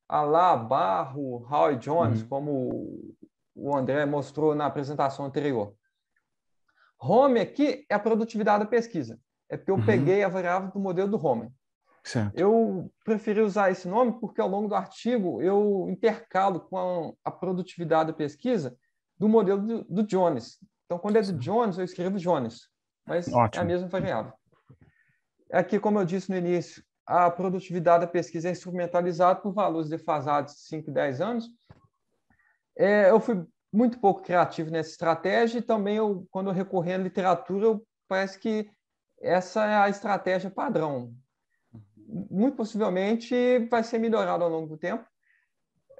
A lá Barro, Howe Jones, como o André mostrou na apresentação anterior. Homer aqui é a produtividade da pesquisa. É porque eu peguei a variável do modelo do Homer. Certo. Eu preferi usar esse nome porque ao longo do artigo eu intercalo com a produtividade da pesquisa do modelo do Jones. Então, quando é do Jones, eu escrevo Jones, mas é a mesma variável. Aqui, como eu disse no início, a produtividade da pesquisa é instrumentalizada por valores defasados de 5 e 10 anos. Eu fui muito pouco criativo nessa estratégia e também, quando eu recorri à literatura, parece que essa é a estratégia padrão. Muito possivelmente vai ser melhorado ao longo do tempo.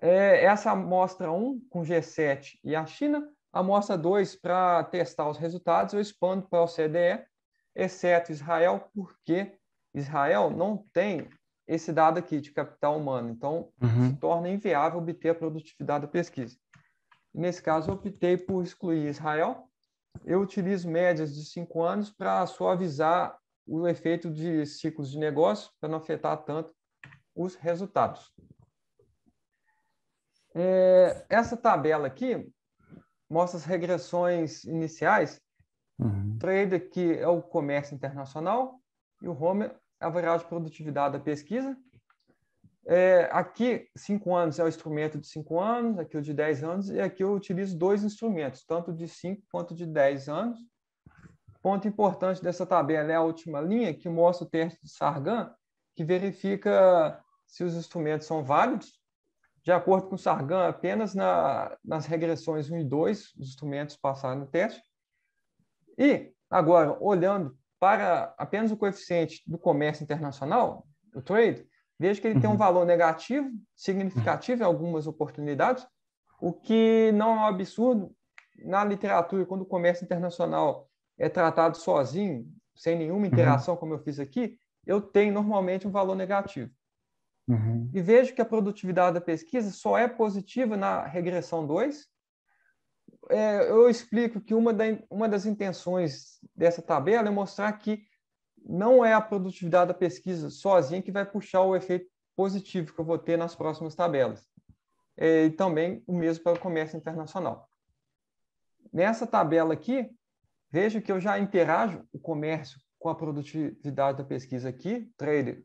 Essa amostra 1 com G7 e a China, a amostra 2 para testar os resultados, eu expando para a OCDE, exceto Israel, porque Israel não tem esse dado aqui de capital humano, então se torna inviável obter a produtividade da pesquisa. Nesse caso, eu optei por excluir Israel. Eu utilizo médias de 5 anos para suavizar o efeito de ciclos de negócio, para não afetar tanto os resultados. Essa tabela aqui mostra as regressões iniciais. O trade aqui é o comércio internacional e o home é a variável de produtividade da pesquisa. Aqui, 5 anos é o instrumento de 5 anos, aqui o de 10 anos, e aqui eu utilizo 2 instrumentos, tanto de 5 quanto de 10 anos. Ponto importante dessa tabela é a última linha, que mostra o teste de Sargan, que verifica se os instrumentos são válidos. De acordo com o Sargan, apenas nas regressões 1 e 2, os instrumentos passaram no teste. E, agora, olhando para apenas o coeficiente do comércio internacional, o trade, vejo que ele tem um valor negativo, significativo em algumas oportunidades, o que não é um absurdo. Na literatura, quando o comércio internacional é tratado sozinho, sem nenhuma interação, como eu fiz aqui, eu tenho normalmente um valor negativo. E vejo que a produtividade da pesquisa só é positiva na regressão 2. Eu explico que uma das intenções dessa tabela é mostrar que não é a produtividade da pesquisa sozinha que vai puxar o efeito positivo que eu vou ter nas próximas tabelas. E também o mesmo para o comércio internacional. Nessa tabela aqui, vejo que eu já interajo o comércio com a produtividade da pesquisa aqui, trade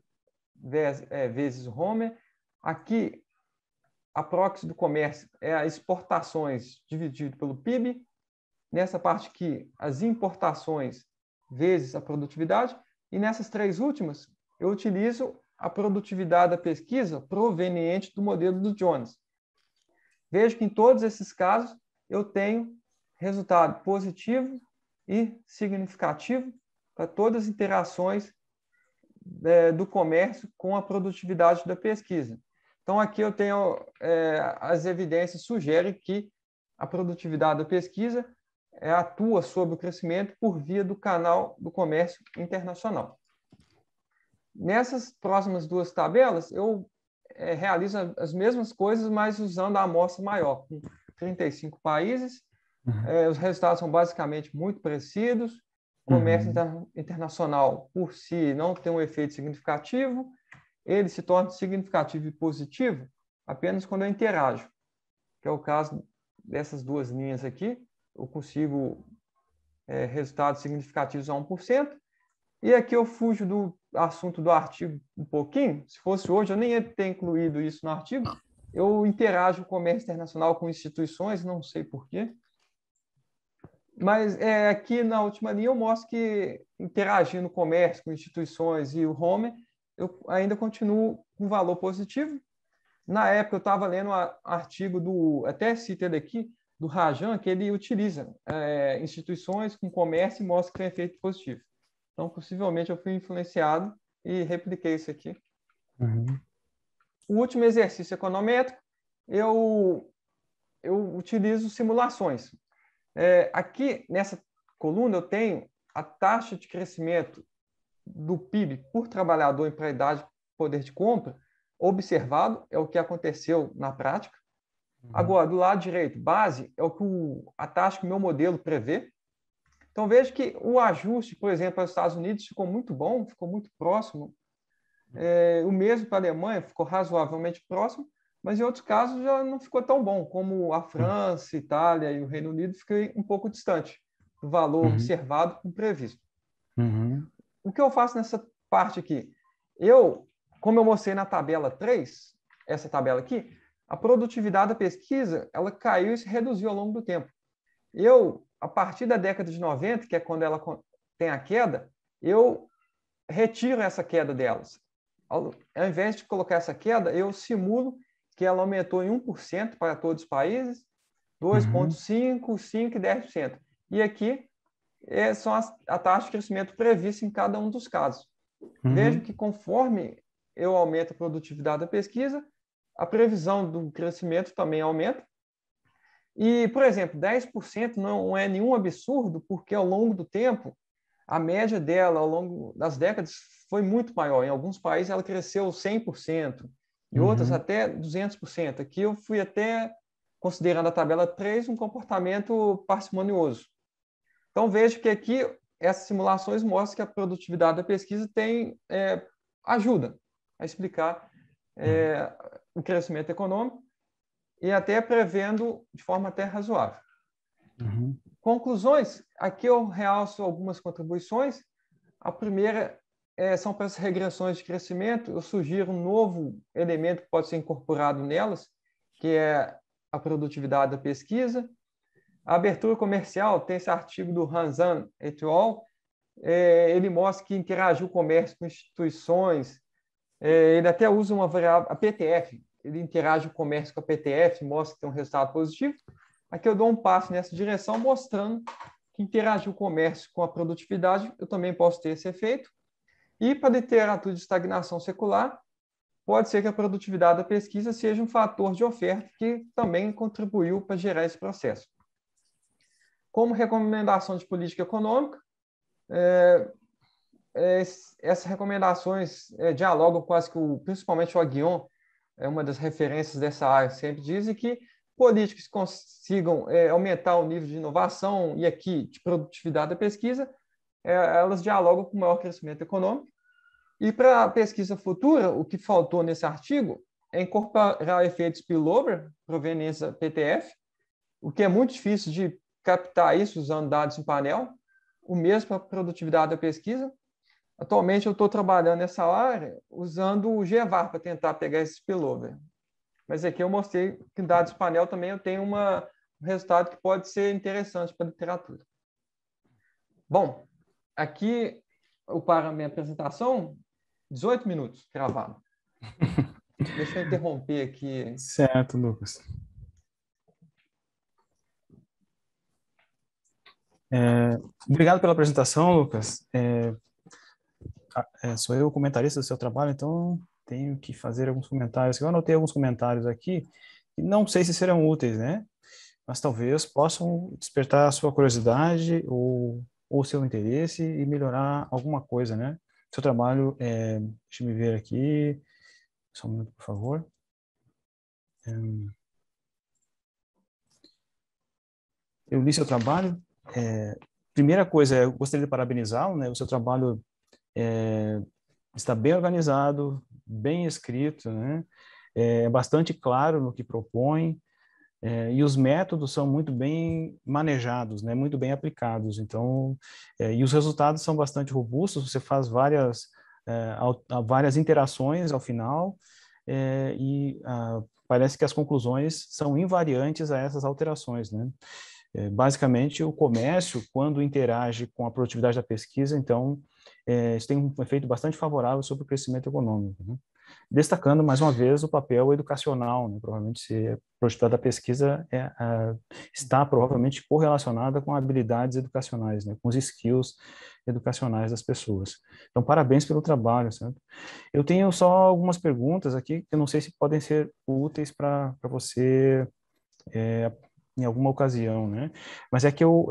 vezes home. Aqui, a proxy do comércio é as exportações dividido pelo PIB. Nessa parte aqui, as importações vezes a produtividade. E nessas 3 últimas, eu utilizo a produtividade da pesquisa proveniente do modelo do Jones. Vejo que em todos esses casos, eu tenho resultado positivo e significativo para todas as interações do comércio com a produtividade da pesquisa. Então, aqui eu tenho as evidências sugerem que a produtividade da pesquisa atua sobre o crescimento por via do canal do comércio internacional. Nessas próximas 2 tabelas, eu realizo as mesmas coisas, mas usando a amostra maior, com 35 países. Os resultados são basicamente muito parecidos. O comércio internacional, por si, não tem um efeito significativo. Ele se torna significativo e positivo apenas quando eu interajo, que é o caso dessas 2 linhas aqui. Eu consigo resultados significativos a 1%. E aqui eu fujo do assunto do artigo um pouquinho. Se fosse hoje, eu nem ia ter incluído isso no artigo. Eu interajo o comércio internacional com instituições, não sei por quê. Mas aqui na última linha eu mostro que interagindo o comércio com instituições e o home, eu ainda continuo com valor positivo. Na época eu estava lendo um artigo até citei ele aqui, do Rajan, que ele utiliza instituições com comércio e mostra que tem efeito positivo. Então, possivelmente, eu fui influenciado e repliquei isso aqui. O último exercício econométrico, eu utilizo simulações. Aqui, nessa coluna, eu tenho a taxa de crescimento do PIB por trabalhador em paridade de poder de compra, observado, é o que aconteceu na prática. Agora, do lado direito, base, é o que a taxa que o meu modelo prevê. Então, vejo que o ajuste, por exemplo, para os Estados Unidos ficou muito bom, ficou muito próximo. O mesmo para a Alemanha, ficou razoavelmente próximo, mas em outros casos já não ficou tão bom, como a França, Itália e o Reino Unido, fiquei um pouco distante do valor observado com previsto. O que eu faço nessa parte aqui? Como eu mostrei na tabela 3, essa tabela aqui, a produtividade da pesquisa ela caiu e se reduziu ao longo do tempo. A partir da década de 90, que é quando ela tem a queda, eu retiro essa queda delas. Ao invés de colocar essa queda, eu simulo que ela aumentou em 1% para todos os países, 2,5%, 5% e 10%. E aqui são a taxa de crescimento prevista em cada um dos casos. Vejo que conforme eu aumento a produtividade da pesquisa, a previsão do crescimento também aumenta. E, por exemplo, 10% não é nenhum absurdo, porque ao longo do tempo a média dela ao longo das décadas foi muito maior. Em alguns países ela cresceu 100%, em outras até 200%. Aqui eu fui até, considerando a tabela 3, um comportamento parcimonioso. Então, vejo que aqui essas simulações mostram que a produtividade da pesquisa ajuda a explicar o crescimento econômico e até prevendo de forma até razoável. Conclusões, aqui eu realço algumas contribuições. A primeira são para as regressões de crescimento. Eu sugiro um novo elemento que pode ser incorporado nelas, que é a produtividade da pesquisa. A abertura comercial, tem esse artigo do Hanzan et al. Ele mostra que interagir o comércio com instituições, ele até usa uma variável, a PTF, ele interage o comércio com a PTF, mostra que tem um resultado positivo. Aqui eu dou um passo nessa direção, mostrando que interagir o comércio com a produtividade, eu também posso ter esse efeito. E para a literatura de estagnação secular, pode ser que a produtividade da pesquisa seja um fator de oferta que também contribuiu para gerar esse processo. Como recomendação de política econômica, essas recomendações dialogam quase que, principalmente o Aghion, uma das referências dessa área, sempre diz que políticos que consigam aumentar o nível de inovação e aqui de produtividade da pesquisa, elas dialogam com o maior crescimento econômico. E para a pesquisa futura, o que faltou nesse artigo é incorporar efeitos spillover, provenientes da PTF, o que é muito difícil de captar isso usando dados em painel, o mesmo para a produtividade da pesquisa. Atualmente eu estou trabalhando nessa área usando o GEVAR para tentar pegar esse spillover. Mas aqui eu mostrei que em dados de painel também eu tenho um resultado que pode ser interessante para a literatura. Bom, aqui para a minha apresentação, 18 minutos gravado. Deixa eu interromper aqui. Certo, Lucas. Obrigado pela apresentação, Lucas. Sou eu o comentarista do seu trabalho, então tenho que fazer alguns comentários. Eu anotei alguns comentários aqui, que não sei se serão úteis, né? Mas talvez possam despertar a sua curiosidade ou seu interesse e melhorar alguma coisa, né? Seu trabalho, deixa eu ver aqui, só um minuto, por favor. Eu li seu trabalho. Primeira coisa, eu gostaria de parabenizá-lo, né? O seu trabalho está bem organizado, bem escrito, né? É bastante claro no que propõe, e os métodos são muito bem manejados, né? Muito bem aplicados. Então, e os resultados são bastante robustos. Você faz várias interações ao final, parece que as conclusões são invariantes a essas alterações, né? Basicamente, o comércio, quando interage com a produtividade da pesquisa, então, isso tem um efeito bastante favorável sobre o crescimento econômico, né? Destacando, mais uma vez, o papel educacional, né? Provavelmente, a produtividade da pesquisa está provavelmente correlacionada com habilidades educacionais, né? Com os skills educacionais das pessoas. Então, parabéns pelo trabalho, certo? Eu tenho só algumas perguntas aqui, que eu não sei se podem ser úteis para você em alguma ocasião, né? Mas é que eu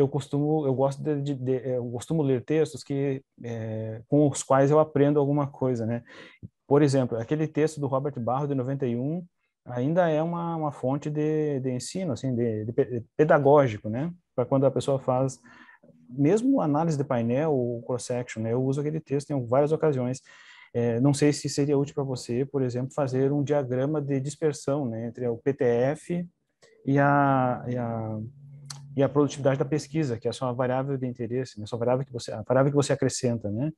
costumo ler textos com os quais eu aprendo alguma coisa, né? Por exemplo, aquele texto do Robert Barro de 91 ainda é uma fonte de ensino, assim, de pedagógico, né? Para quando a pessoa faz mesmo análise de painel ou cross-section, né? Eu uso aquele texto em várias ocasiões. Não sei se seria útil para você, por exemplo, fazer um diagrama de dispersão, né, entre o PTF e a produtividade da pesquisa, que é a sua variável de interesse, né, a variável que você acrescenta, né?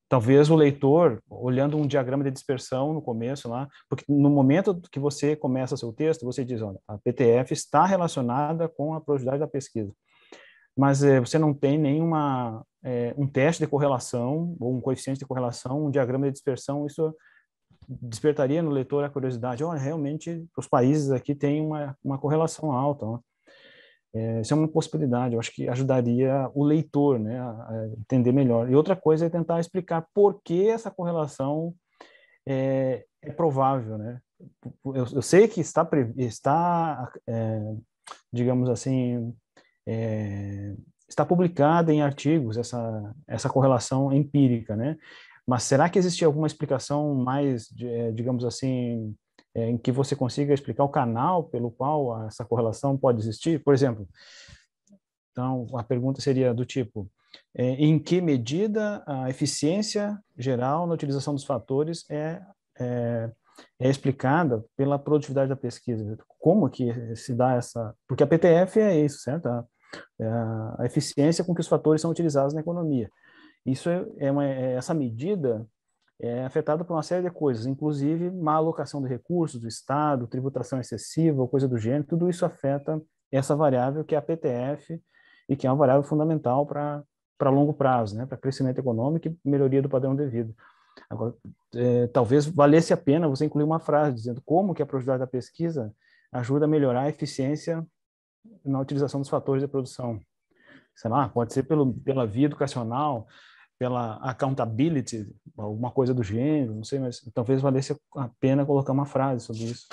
Talvez o leitor, olhando um diagrama de dispersão no começo lá, porque no momento que você começa seu texto, você diz, olha, a PTF está relacionada com a produtividade da pesquisa. Mas você não tem um teste de correlação, ou um coeficiente de correlação, um diagrama de dispersão, isso despertaria no leitor a curiosidade, olha, realmente os países aqui têm uma correlação alta, ó. Isso é uma possibilidade, eu acho que ajudaria o leitor, né, a entender melhor. E outra coisa é tentar explicar por que essa correlação é provável, né? Eu sei que digamos assim, está publicada em artigos essa correlação empírica, né? Mas será que existe alguma explicação mais, digamos assim, em que você consiga explicar o canal pelo qual essa correlação pode existir? Por exemplo, então, a pergunta seria do tipo, em que medida a eficiência geral na utilização dos fatores é explicada pela produtividade da pesquisa? Como que se dá essa... Porque a PTF é isso, certo? A eficiência com que os fatores são utilizados na economia. Isso essa medida é afetada por uma série de coisas, inclusive má alocação de recursos do Estado, tributação excessiva, ou coisa do gênero, tudo isso afeta essa variável que é a PTF e que é uma variável fundamental para longo prazo, né, para crescimento econômico e melhoria do padrão de vida. Agora, talvez valesse a pena você incluir uma frase dizendo como que a produtividade da pesquisa ajuda a melhorar a eficiência na utilização dos fatores de produção. Sei lá, pode ser pela via educacional, pela accountability, alguma coisa do gênero, não sei, mas talvez valesse a pena colocar uma frase sobre isso.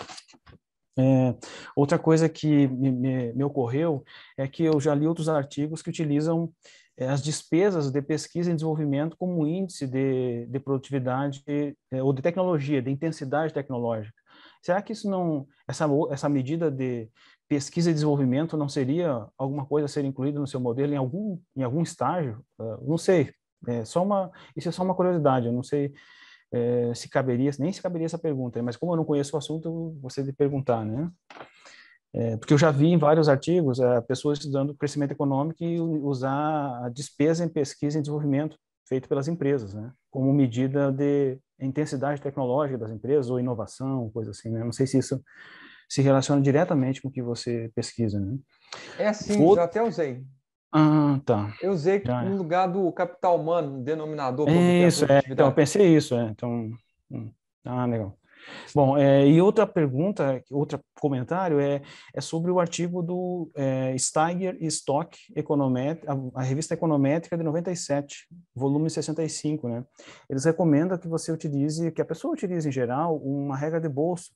Outra coisa que me ocorreu é que eu já li outros artigos que utilizam as despesas de pesquisa e desenvolvimento como índice de produtividade ou de tecnologia, de intensidade tecnológica. Será que isso não, essa medida de pesquisa e desenvolvimento não seria alguma coisa a ser incluída no seu modelo em algum estágio? Não sei. Isso é só uma curiosidade. Eu não sei se caberia essa pergunta, mas como eu não conheço o assunto, eu vou ter de perguntar, né? Porque eu já vi em vários artigos pessoas estudando crescimento econômico e usar a despesa em pesquisa e desenvolvimento feito pelas empresas, né? Como medida de intensidade tecnológica das empresas ou inovação, coisa assim, né? Não sei se isso se relaciona diretamente com o que você pesquisa, né? É sim, já até usei. Ah, tá. Eu usei Já no lugar do capital humano, no denominador é. que é a Isso, então, eu produtividade. pensei isso, então... legal. Bom, e outra pergunta, outro comentário é sobre o artigo do Steiger e Stock, a revista Econométrica de 97, volume 65, né? Eles recomendam que que a pessoa utilize em geral uma regra de bolso,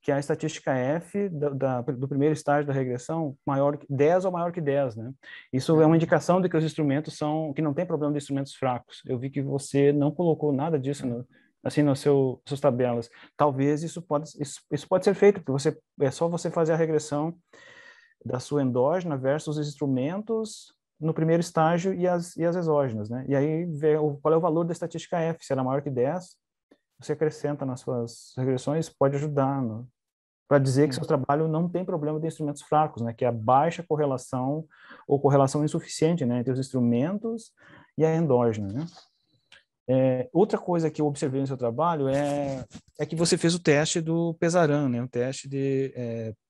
que é a estatística F do primeiro estágio da regressão, 10 ou maior que 10, né? Isso é uma indicação de que os instrumentos que não tem problema de instrumentos fracos. Eu vi que você não colocou nada disso assim nas suas tabelas. Talvez isso pode ser feito, porque é só você fazer a regressão da sua endógena versus os instrumentos no primeiro estágio e as exógenas, né? E aí ver qual é o valor da estatística F, se ela é maior que 10, você acrescenta nas suas regressões, pode ajudar para dizer que seu trabalho não tem problema de instrumentos fracos, né? Que é a baixa correlação ou correlação insuficiente, né? Entre os instrumentos e a endógena, né? Outra coisa que eu observei no seu trabalho é que você fez o teste do Pesaran, né? Um teste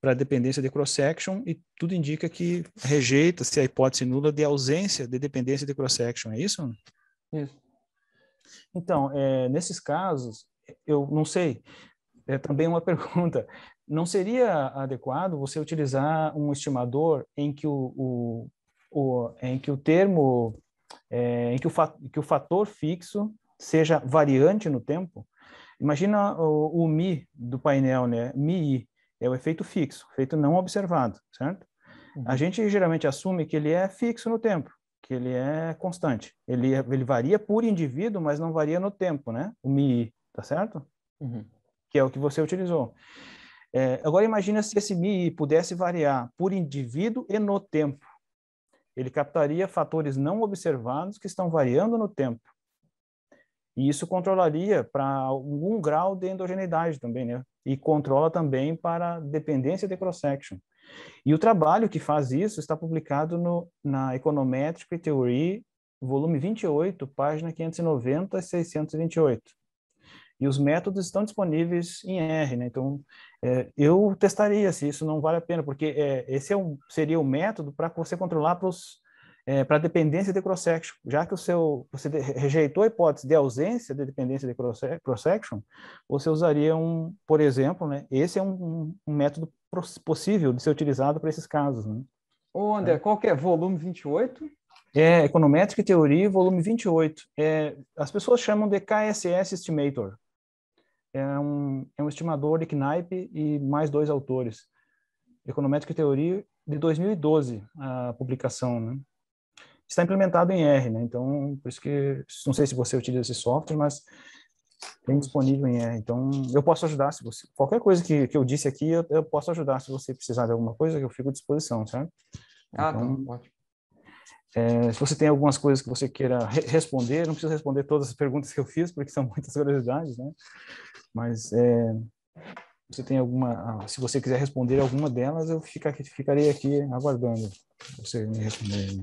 para dependência de cross-section, e tudo indica que rejeita-se a hipótese nula de ausência de dependência de cross-section, é isso? Isso. Então, nesses casos, eu não sei, também uma pergunta, não seria adequado você utilizar um estimador em que que o fator fixo seja variante no tempo? Imagina o Mi do painel, né? Mi é o efeito fixo, efeito não observado, certo? Uhum. A gente geralmente assume que ele é fixo no tempo, que ele é constante. Ele varia por indivíduo, mas não varia no tempo, né? O Mi, tá certo? Uhum. Que é o que você utilizou. Agora imagina se esse Mi pudesse variar por indivíduo e no tempo. Ele captaria fatores não observados que estão variando no tempo. E isso controlaria para algum grau de endogeneidade também, né? E controla também para dependência de cross-section. E o trabalho que faz isso está publicado na Econometric Theory, volume 28, página 590 e 628. E os métodos estão disponíveis em R, né? Então, eu testaria se isso não vale a pena, porque esse seria o método para você controlar para a dependência de cross-section. Já que você rejeitou a hipótese de ausência de dependência de cross-section, você usaria por exemplo, né? Esse é um método possível de ser utilizado para esses casos, né? Ô, André, qual que é? Volume 28? Econometric Theory, volume 28. As pessoas chamam de KSS Estimator. É um estimador de Knipe e mais 2 autores. Econometric Theory, de 2012, a publicação, né? está implementado em R, né? Então, por isso que, não sei se você utiliza esse software, mas tem disponível em R. Então, eu posso ajudar, se você, qualquer coisa que eu disse aqui, eu posso ajudar. Se você precisar de alguma coisa, eu fico à disposição, certo? Ah, tá, Então, ótimo. se você tem algumas coisas que você queira responder, não precisa responder todas as perguntas que eu fiz, porque são muitas curiosidades, né? Mas você tem alguma, se você quiser responder alguma delas, eu ficarei aqui aguardando você me responder.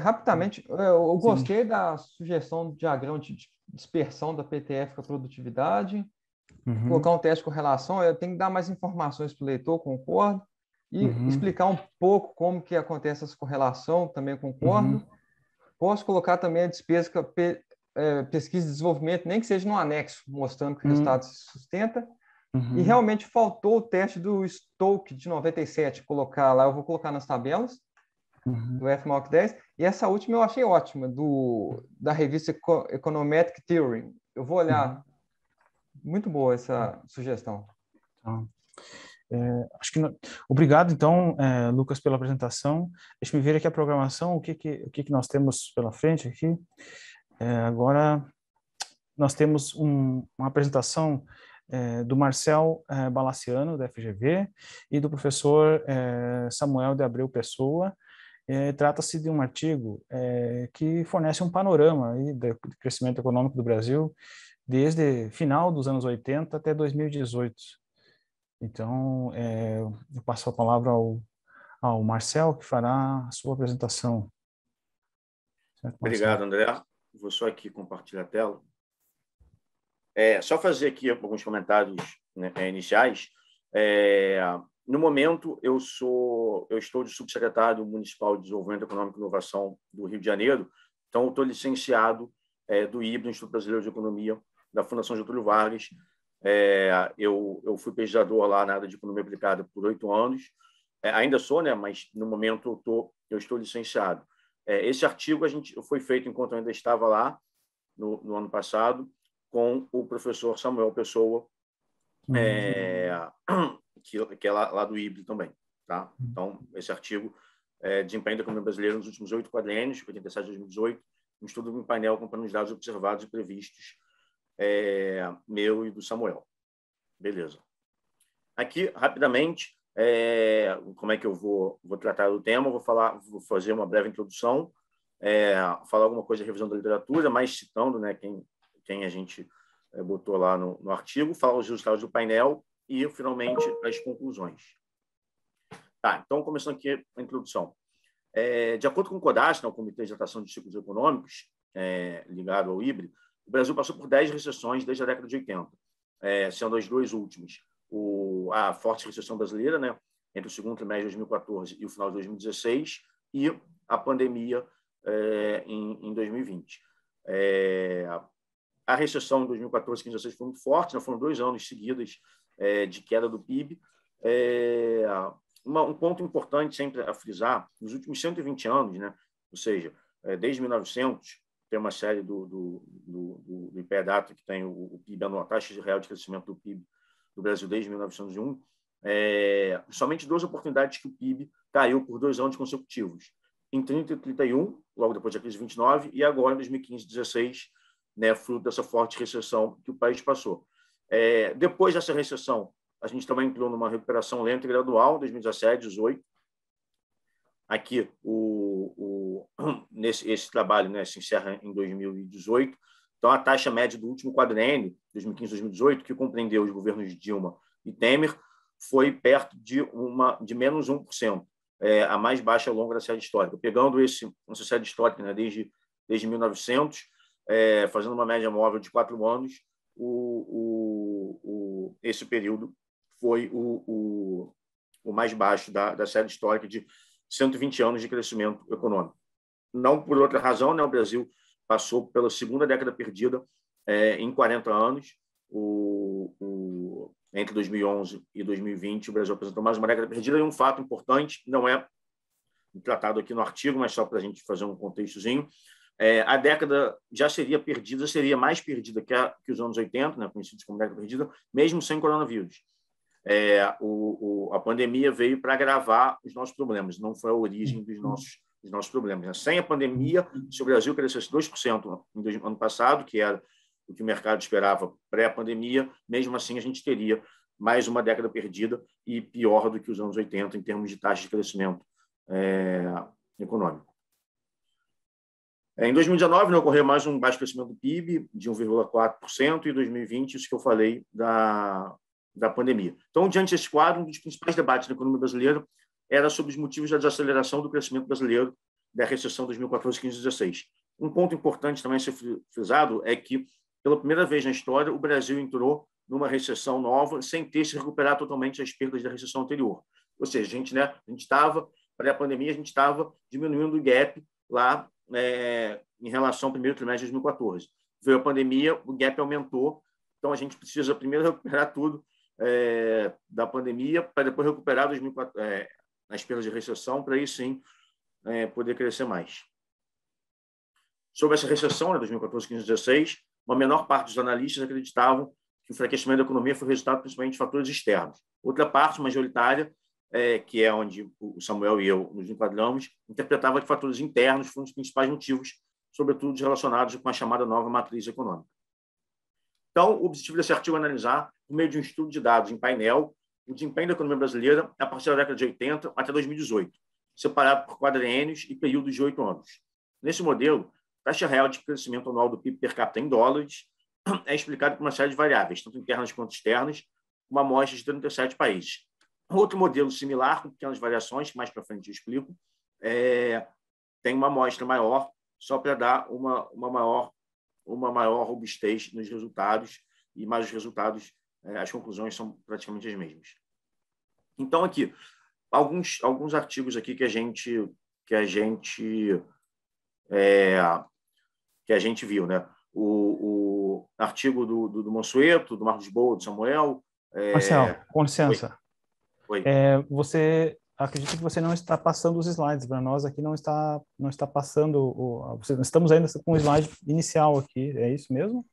Rapidamente, eu Sim. gostei da sugestão do diagrama de dispersão da PTF com a produtividade, colocar um teste de correlação, eu tenho que dar mais informações para o leitor, concordo, e explicar um pouco como que acontece essa correlação, também concordo. Posso colocar também a despesa que pesquisa e desenvolvimento, nem que seja no anexo, mostrando que o resultado se sustenta. E realmente faltou o teste do Stoke de 97, colocar lá, eu vou colocar nas tabelas, do FMOC 10, e essa última eu achei ótima, da revista Econometric Theory. Eu vou olhar. Muito boa essa sugestão. Acho que obrigado, então, Lucas, pela apresentação. Deixa eu ver aqui a programação, o que nós temos pela frente aqui. Agora, nós temos uma apresentação do Marcel Balaciano, da FGV, e do professor Samuel de Abreu Pessoa. Trata-se de um artigo que fornece um panorama aí do crescimento econômico do Brasil desde final dos anos 80 até 2018. Então, eu passo a palavra ao Marcel, que fará a sua apresentação. Certo, obrigado, André. Vou só aqui compartilhar a tela. Só fazer aqui alguns comentários, né, iniciais. No momento, eu estou de subsecretário municipal de Desenvolvimento Econômico e Inovação do Rio de Janeiro, então eu estou licenciado do IBRA, Instituto Brasileiro de Economia, da Fundação Getúlio Vargas. Eu fui pesquisador lá na área de Economia Aplicada por 8 anos, ainda sou, né, mas no momento eu estou licenciado. Esse artigo foi feito enquanto eu ainda estava lá, no ano passado, com o professor Samuel Pessoa, que é lá do IBRA também. Tá? Então, esse artigo desempenho da economia brasileira nos últimos 8 quadriênios, 87 a 2018, um estudo em painel comparando os dados observados e previstos, meu e do Samuel. Beleza. Aqui, rapidamente, como é que eu vou tratar do tema? Vou fazer uma breve introdução, falar alguma coisa de revisão da literatura, mas citando, né, quem a gente botou lá no artigo, falar os resultados do painel e, finalmente, as conclusões. Tá, então, começando aqui a introdução. De acordo com o CODAS, o Comitê de Adaptação de Ciclos Econômicos, ligado ao IBRE, o Brasil passou por 10 recessões desde a década de 80, sendo as duas últimas a forte recessão brasileira, né, entre o segundo trimestre de 2014 e o final de 2016, e a pandemia em 2020. A recessão em 2014 e 2016 foi muito forte, né, foram 2 anos seguidos de queda do PIB. Um ponto importante sempre a frisar, nos últimos 120 anos, né, ou seja, desde 1900, tem uma série do IPEA-Data que tem o PIB anual, a taxa real de crescimento do PIB do Brasil desde 1901, somente 2 oportunidades que o PIB caiu por 2 anos consecutivos. Em 30 e 31, logo depois da crise de 29, e agora em 2015 e 16, né, fruto dessa forte recessão que o país passou. Depois dessa recessão, a gente também entrou numa recuperação lenta e gradual, 2017, 2018. Aqui, esse trabalho, né, se encerra em 2018. Então, a taxa média do último quadriênio, 2015-2018, que compreendeu os governos de Dilma e Temer, foi perto de menos 1%, a mais baixa ao longo da série histórica. Pegando essa série histórica, né, desde 1900, fazendo uma média móvel de 4 anos, esse período foi o mais baixo da série histórica de 120 anos de crescimento econômico. Não por outra razão, né, o Brasil passou pela segunda década perdida em 40 anos. Entre 2011 e 2020, o Brasil apresentou mais uma década perdida. E um fato importante, não é tratado aqui no artigo, mas só para a gente fazer um contextozinho, a década já seria perdida, seria mais perdida que os anos 80, né, conhecidos como década perdida, mesmo sem coronavírus. A pandemia veio para agravar os nossos problemas, não foi a origem dos nossos os nossos problemas, né? Sem a pandemia, se o Brasil crescesse 2% no ano passado, que era o que o mercado esperava pré-pandemia, mesmo assim a gente teria mais uma década perdida e pior do que os anos 80 em termos de taxa de crescimento econômico. Em 2019, não ocorreu mais um baixo crescimento do PIB, de 1,4%, e em 2020, isso que eu falei da pandemia. Então, diante desse quadro, um dos principais debates da economia brasileira era sobre os motivos da desaceleração do crescimento brasileiro da recessão 2014, 15 e 16. Um ponto importante também a ser frisado é que, pela primeira vez na história, o Brasil entrou numa recessão nova sem ter se recuperado totalmente as perdas da recessão anterior. Ou seja, a gente estava, pré-pandemia, a gente estava diminuindo o gap lá em relação ao primeiro trimestre de 2014. Veio a pandemia, o gap aumentou, então a gente precisa primeiro recuperar tudo da pandemia, para depois recuperar as perdas de recessão, para aí sim poder crescer mais. Sobre essa recessão, de 2014, 15 e 16, uma menor parte dos analistas acreditavam que o enfraquecimento da economia foi resultado principalmente de fatores externos. Outra parte, majoritária, que é onde o Samuel e eu nos enquadramos, interpretava que fatores internos foram os principais motivos, sobretudo relacionados com a chamada nova matriz econômica. Então, o objetivo desse artigo é analisar, por meio de um estudo de dados em painel, o desempenho da economia brasileira a partir da década de 80 até 2018, separado por quadriênios e períodos de 8 anos. Nesse modelo, a taxa real de crescimento anual do PIB per capita em dólares é explicado por uma série de variáveis, tanto internas quanto externas, uma amostra de 37 países. Outro modelo similar, com pequenas variações, que mais para frente eu explico, tem uma amostra maior, só para dar uma maior robustez nos resultados, e mais os resultados, as conclusões são praticamente as mesmas. Então, aqui, alguns artigos aqui que a gente viu, né? O artigo do Mansueto, do Marcos Boa, do Samuel. Marcelo, com licença. Oi. Você acredito que você não está passando os slides para nós aqui, não está passando estamos ainda com o slide inicial aqui, é isso mesmo?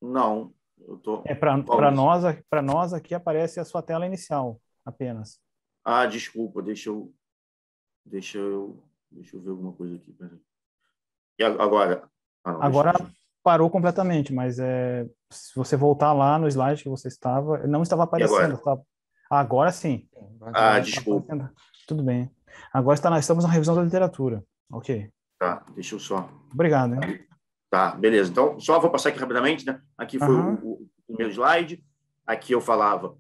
Não, eu tô. Para nós aqui aparece a sua tela inicial apenas. Ah, desculpa, deixa eu ver alguma coisa aqui. E agora? Agora parou completamente, mas se você voltar lá no slide que você estava, não estava aparecendo. Agora sim. Desculpa. Tudo bem. Agora estamos na revisão da literatura. Ok. Tá, deixa eu só. Obrigado. Hein? Tá, beleza. Então, só vou passar aqui rapidamente, né? Aqui foi o primeiro slide. Aqui eu falava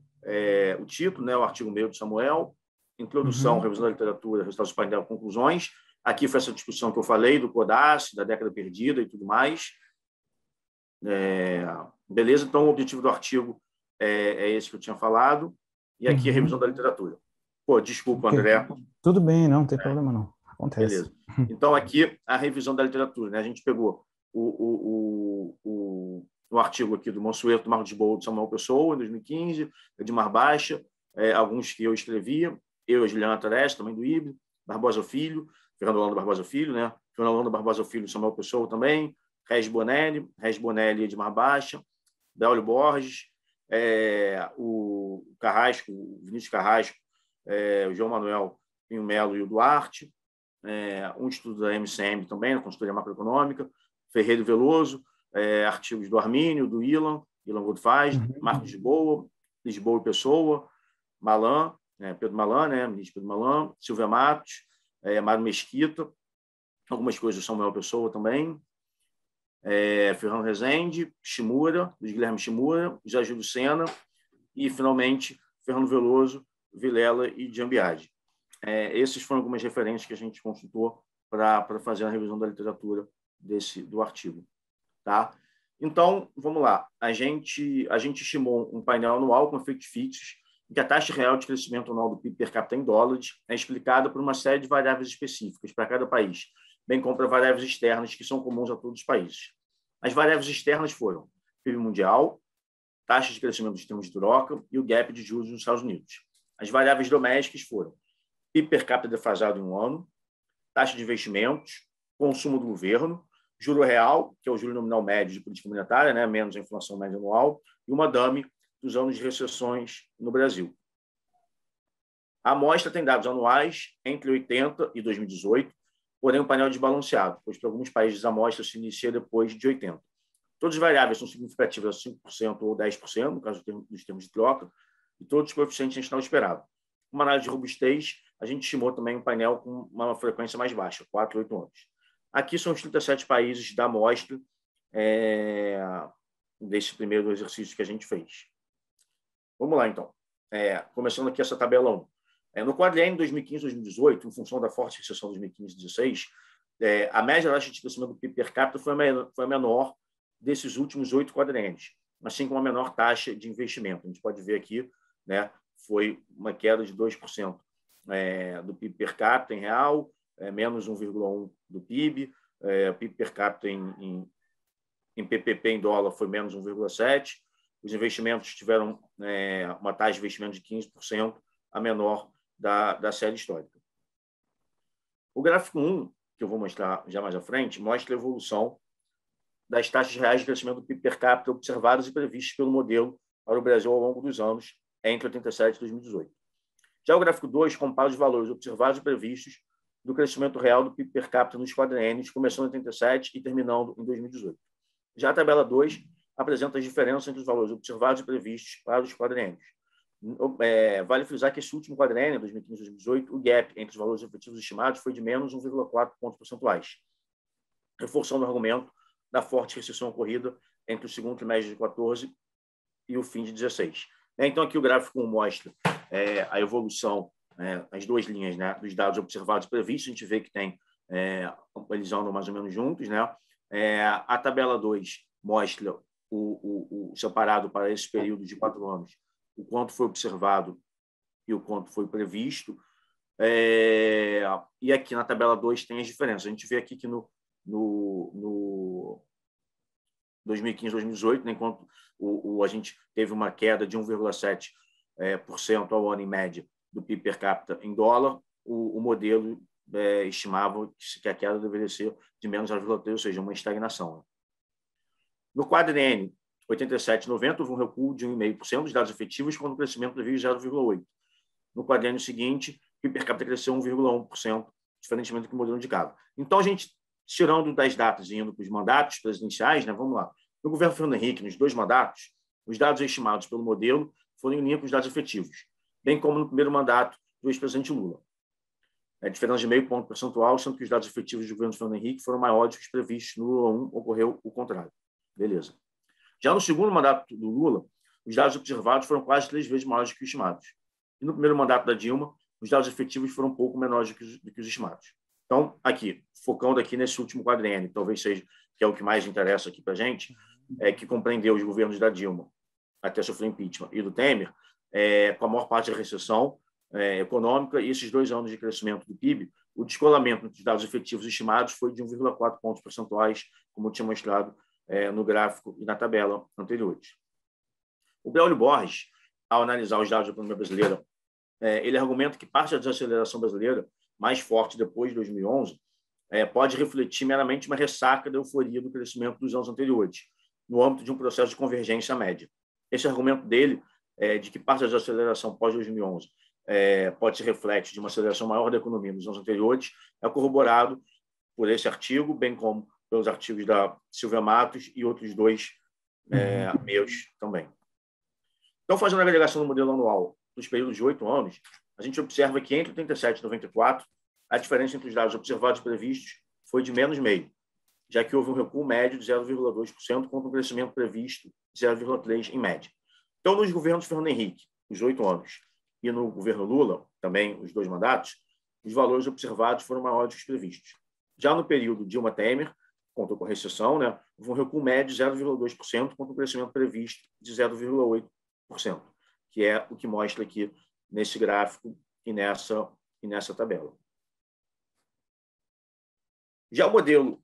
o título, né? O artigo meu do Samuel. Introdução, revisão da literatura, resultados do painel, conclusões. Aqui foi essa discussão que eu falei do CODAS, da década perdida e tudo mais. Beleza? Então, o objetivo do artigo é esse que eu tinha falado. E aqui a revisão da literatura. Pô, desculpa, okay. André. Tudo bem, não tem problema não. Acontece. Beleza. Então, aqui a revisão da literatura, né? A gente pegou o artigo aqui do Mansueto, do Marcos Boa, do Samuel Pessoa, em 2015, Edmar Baixa, alguns que eu escrevia, eu e Juliana Teres, também do IBRE, Barbosa Filho, Fernando Holanda Barbosa Filho, né? Fernando Holanda Barbosa Filho, Samuel Pessoa também, Regis Bonelli e Edmar Baixa, Braulio Borges, o Carrasco, o Vinícius Carrasco, o João Manuel Pinho Melo e o Duarte, um estudo da MCM também, na consultoria macroeconômica, Ferreira e Veloso, artigos do Armínio, do Ilan Godfaz, Marcos Lisboa e Pessoa, Malan, Pedro Malan, né? Ministro Pedro Malan, Silvia Matos, Mário Mesquita, algumas coisas do Samuel Pessoa também, Fernando Rezende, Shimura, Luiz Guilherme Shimura, José Júlio Sena e, finalmente, Fernando Veloso, Vilela e Giambiadi. Essas foram algumas referências que a gente consultou para fazer a revisão da literatura do artigo. Tá? Então, vamos lá. A gente estimou um painel anual com efeitos fixos, em que a taxa real de crescimento anual do PIB per capita em dólares é explicada por uma série de variáveis específicas para cada país, bem como para variáveis externas que são comuns a todos os países. As variáveis externas foram PIB mundial, taxa de crescimento dos termos de troca e o gap de juros nos Estados Unidos. As variáveis domésticas foram PIB per capita defasado em um ano, taxa de investimentos, consumo do governo, juro real, que é o juro nominal médio de política monetária, né, menos a inflação média anual, e uma DAME dos anos de recessões no Brasil. A amostra tem dados anuais entre 80 e 2018, porém um painel desbalanceado, pois para alguns países a amostra se inicia depois de 80. Todas as variáveis são significativas a 5% ou 10%, no caso dos termos de troca, e todos os coeficientes a gente não esperava. Uma análise de robustez, a gente estimou também um painel com uma frequência mais baixa, 4 a 8 anos. Aqui são os 37 países da amostra desse primeiro exercício que a gente fez. Vamos lá, então. Começando aqui essa tabela 1. No quadriênio 2015-2018, em função da forte recessão de 2015-2016, a média taxa de crescimento do PIB per capita foi a menor desses últimos 8 quadriênios, assim como a menor taxa de investimento. A gente pode ver aqui, né, foi uma queda de 2% do PIB per capita em real, menos 1,1% do PIB, o PIB per capita em PPP em dólar foi menos 1,7%, os investimentos tiveram uma taxa de investimento de 15%, a menor da série histórica. O gráfico 1, que eu vou mostrar já mais à frente, mostra a evolução das taxas reais de crescimento do PIB per capita observadas e previstas pelo modelo para o Brasil ao longo dos anos, entre 87 e 2018. Já o gráfico 2 compara os valores observados e previstos do crescimento real do PIB per capita nos quadriênios, começando em 87 e terminando em 2018. Já a tabela 2 apresenta as diferenças entre os valores observados e previstos para os quadriênios. Vale frisar que esse último quadriênio, 2015-2018, o gap entre os valores efetivos estimados foi de menos 1,4 pontos percentuais, reforçando o argumento da forte recessão ocorrida entre o segundo trimestre de 14 e o fim de 16. Então, aqui o gráfico 1 mostra a evolução, as duas linhas, né, dos dados observados e previstos. A gente vê que eles andam mais ou menos juntos. Né? A tabela 2 mostra o separado para esse período de 4 anos, o quanto foi observado e o quanto foi previsto. E aqui na tabela 2 tem as diferenças. A gente vê aqui que no 2015-2018, né, enquanto a gente teve uma queda de 1,7% ao ano em média do PIB per capita em dólar, o modelo estimava que a queda deveria ser de menos 0,3%, ou seja, uma estagnação. Né? No quadriênio 87-90, houve um recuo de 1,5% dos dados efetivos, quando o crescimento veio de 0,8%. No quadriênio seguinte, o PIB per capita cresceu 1,1%, diferentemente do que o modelo indicava. Então, a gente, tirando das datas e indo para os mandatos presidenciais, né, vamos lá. No governo Fernando Henrique, nos 2 mandatos, os dados estimados pelo modelo foram em linha com os dados efetivos, bem como no primeiro mandato do ex-presidente Lula. A diferença de meio ponto percentual, sendo que os dados efetivos do governo Fernando Henrique foram maiores que os previstos no Lula 1, ocorreu o contrário. Beleza. Já no segundo mandato do Lula, os dados observados foram quase 3 vezes maiores do que os estimados. E no primeiro mandato da Dilma, os dados efetivos foram um pouco menores do que os estimados. Então, aqui, focando aqui nesse último quadriênio, talvez seja que é o que mais interessa aqui para a gente, que compreendeu os governos da Dilma até sofrer impeachment e do Temer, com a maior parte da recessão econômica e esses 2 anos de crescimento do PIB, o descolamento dos dados efetivos estimados foi de 1,4 pontos percentuais, como eu tinha mostrado no gráfico e na tabela anteriores. O Braulio Borges, ao analisar os dados da economia brasileira, ele argumenta que parte da desaceleração brasileira, mais forte depois de 2011, pode refletir meramente uma ressaca da euforia do crescimento dos anos anteriores, no âmbito de um processo de convergência média. Esse argumento dele, de que parte da desaceleração pós-2011 pode ser reflexo de uma aceleração maior da economia nos anos anteriores, é corroborado por esse artigo, bem como pelos artigos da Silvia Matos e outros 2 meus também. Então, fazendo a agregação do modelo anual dos períodos de 8 anos, a gente observa que entre 87 e 94, a diferença entre os dados observados e previstos foi de menos meio, já que houve um recuo médio de 0,2% contra um crescimento previsto de 0,3% em média. Então, nos governos Fernando Henrique, os 8 anos, e no governo Lula, também os 2 mandatos, os valores observados foram maiores que os previstos. Já no período Dilma-Temer, contou com a recessão, né, houve um recuo médio de 0,2% contra um crescimento previsto de 0,8%, que é o que mostra aqui nesse gráfico e nessa tabela. Já o modelo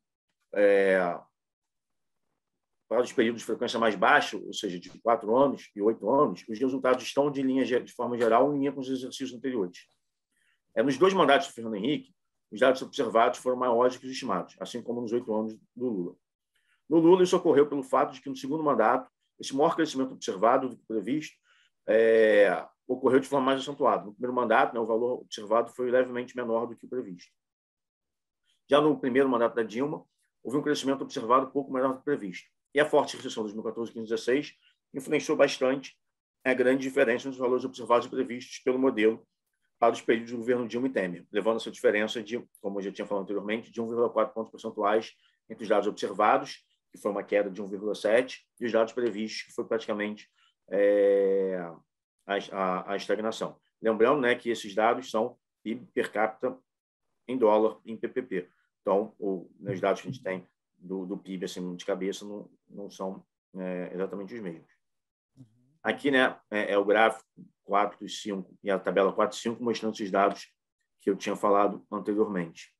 para os períodos de frequência mais baixa, ou seja, de 4 anos e 8 anos, os resultados estão de forma geral em linha com os exercícios anteriores. Nos 2 mandatos do Fernando Henrique, os dados observados foram maiores que os estimados, assim como nos 8 anos do Lula. No Lula, isso ocorreu pelo fato de que, no segundo mandato, esse maior crescimento observado do que previsto ocorreu de forma mais acentuada. No primeiro mandato, né, o valor observado foi levemente menor do que o previsto. Já no primeiro mandato da Dilma, houve um crescimento observado um pouco menor do que previsto. E a forte recessão de 2014, 15 e 2016 influenciou bastante a grande diferença nos valores observados e previstos pelo modelo para os períodos do governo Dilma e Temer, levando essa diferença de, como eu já tinha falado anteriormente, de 1,4 pontos percentuais entre os dados observados, que foi uma queda de 1,7, e os dados previstos, que foi praticamente a estagnação. Lembrando, né, que esses dados são PIB per capita em dólar, em PPP. Então, os dados que a gente tem do PIB assim, de cabeça não são exatamente os mesmos. Aqui, né, é o gráfico 4 e 5 e a tabela 4 e 5 mostrando esses dados que eu tinha falado anteriormente.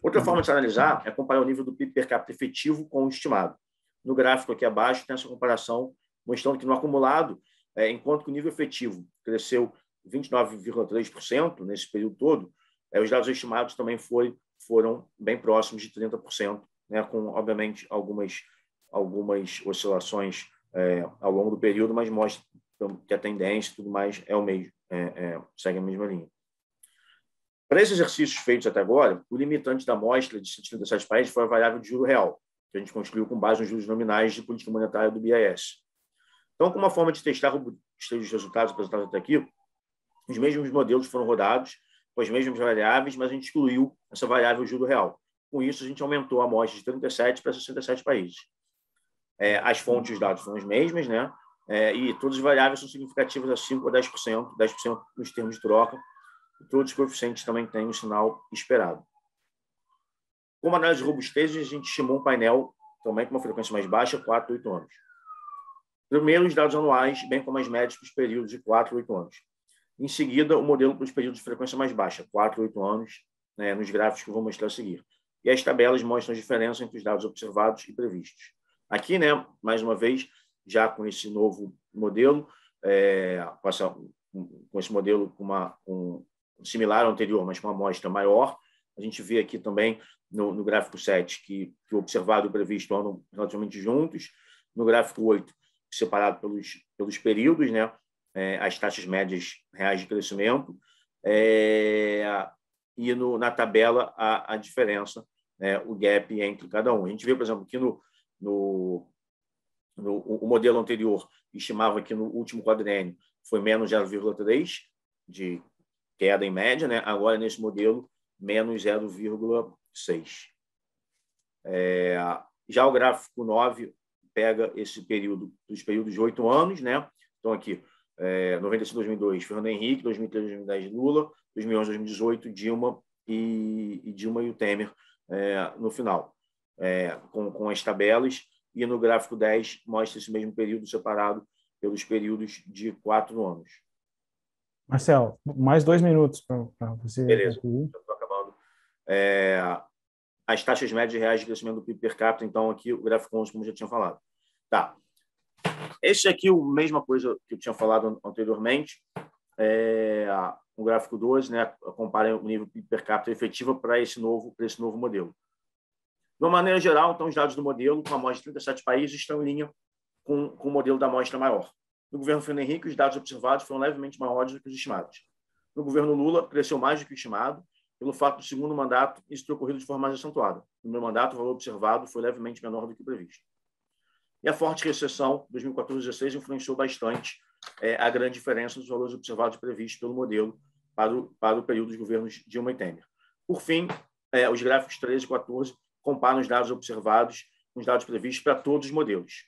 Outra forma de se analisar é comparar o nível do PIB per capita efetivo com o estimado. No gráfico aqui abaixo tem essa comparação mostrando que no acumulado, enquanto que o nível efetivo cresceu 29,3% nesse período todo, os dados estimados também foram bem próximos de 30%, né, com, obviamente, algumas oscilações ao longo do período, mas mostra que a tendência e tudo mais é o mesmo, segue a mesma linha. Para esses exercícios feitos até agora, o limitante da amostra de 137 países foi a variável de juro real, que a gente construiu com base nos juros nominais de política monetária do BIS. Então, como uma forma de testar os resultados apresentados até aqui, os mesmos modelos foram rodados com as mesmas variáveis, mas a gente excluiu essa variável juro real. Com isso, a gente aumentou a amostra de 37 para 67 países. As fontes dos dados são as mesmas, né? E todas as variáveis são significativas a 5% a 10% nos termos de troca, e todos os coeficientes também têm o sinal esperado. Como análise de robustez, a gente estimou um painel também com uma frequência mais baixa, 4 a 8 anos. Primeiro, os dados anuais, bem como as médias para os períodos de 4 a 8 anos. Em seguida, o modelo para os períodos de frequência mais baixa, 4 a 8 anos, né, nos gráficos que eu vou mostrar a seguir. E as tabelas mostram a diferença entre os dados observados e previstos. Aqui, né, mais uma vez, já com esse novo modelo, com esse modelo similar ao anterior, mas com uma amostra maior, a gente vê aqui também no gráfico 7 que o observado e o previsto andam relativamente juntos. No gráfico 8, separado pelos períodos, né, as taxas médias reais de crescimento, e na tabela a diferença, o gap entre cada um. A gente vê, por exemplo, que o modelo anterior estimava que no último quadriênio foi menos 0,3 de queda em média, né? Agora, nesse modelo, menos 0,6. Já o gráfico 9 pega esse período, dos períodos de 8 anos, né? Então, aqui, 95, 2002, Fernando Henrique, 2003, 2010, Lula, 2011, 2018, Dilma e o Temer no final, com as tabelas. E no gráfico 10 mostra esse mesmo período separado pelos períodos de 4 anos. Marcel, mais 2 minutos para você. Beleza, estou acabando. As taxas médias reais de crescimento do PIB per capita, então aqui o gráfico 11, como eu já tinha falado. Tá. Esse aqui, a mesma coisa que eu tinha falado anteriormente, o gráfico 12, né, compara o nível PIB per capita efetivo para esse novo modelo. De uma maneira geral, então, os dados do modelo, com a amostra de 37 países, estão em linha com o modelo da amostra maior. No governo Fernando Henrique, os dados observados foram levemente maiores do que os estimados. No governo Lula, cresceu mais do que o estimado, pelo fato do segundo mandato isso ter ocorrido de forma mais acentuada. No meu mandato, o valor observado foi levemente menor do que o previsto. E a forte recessão de 2014-2016 influenciou bastante a grande diferença dos valores observados e previstos pelo modelo para o período dos governos Dilma e Temer. Por fim, os gráficos 13 e 14 comparam os dados observados com os dados previstos para todos os modelos.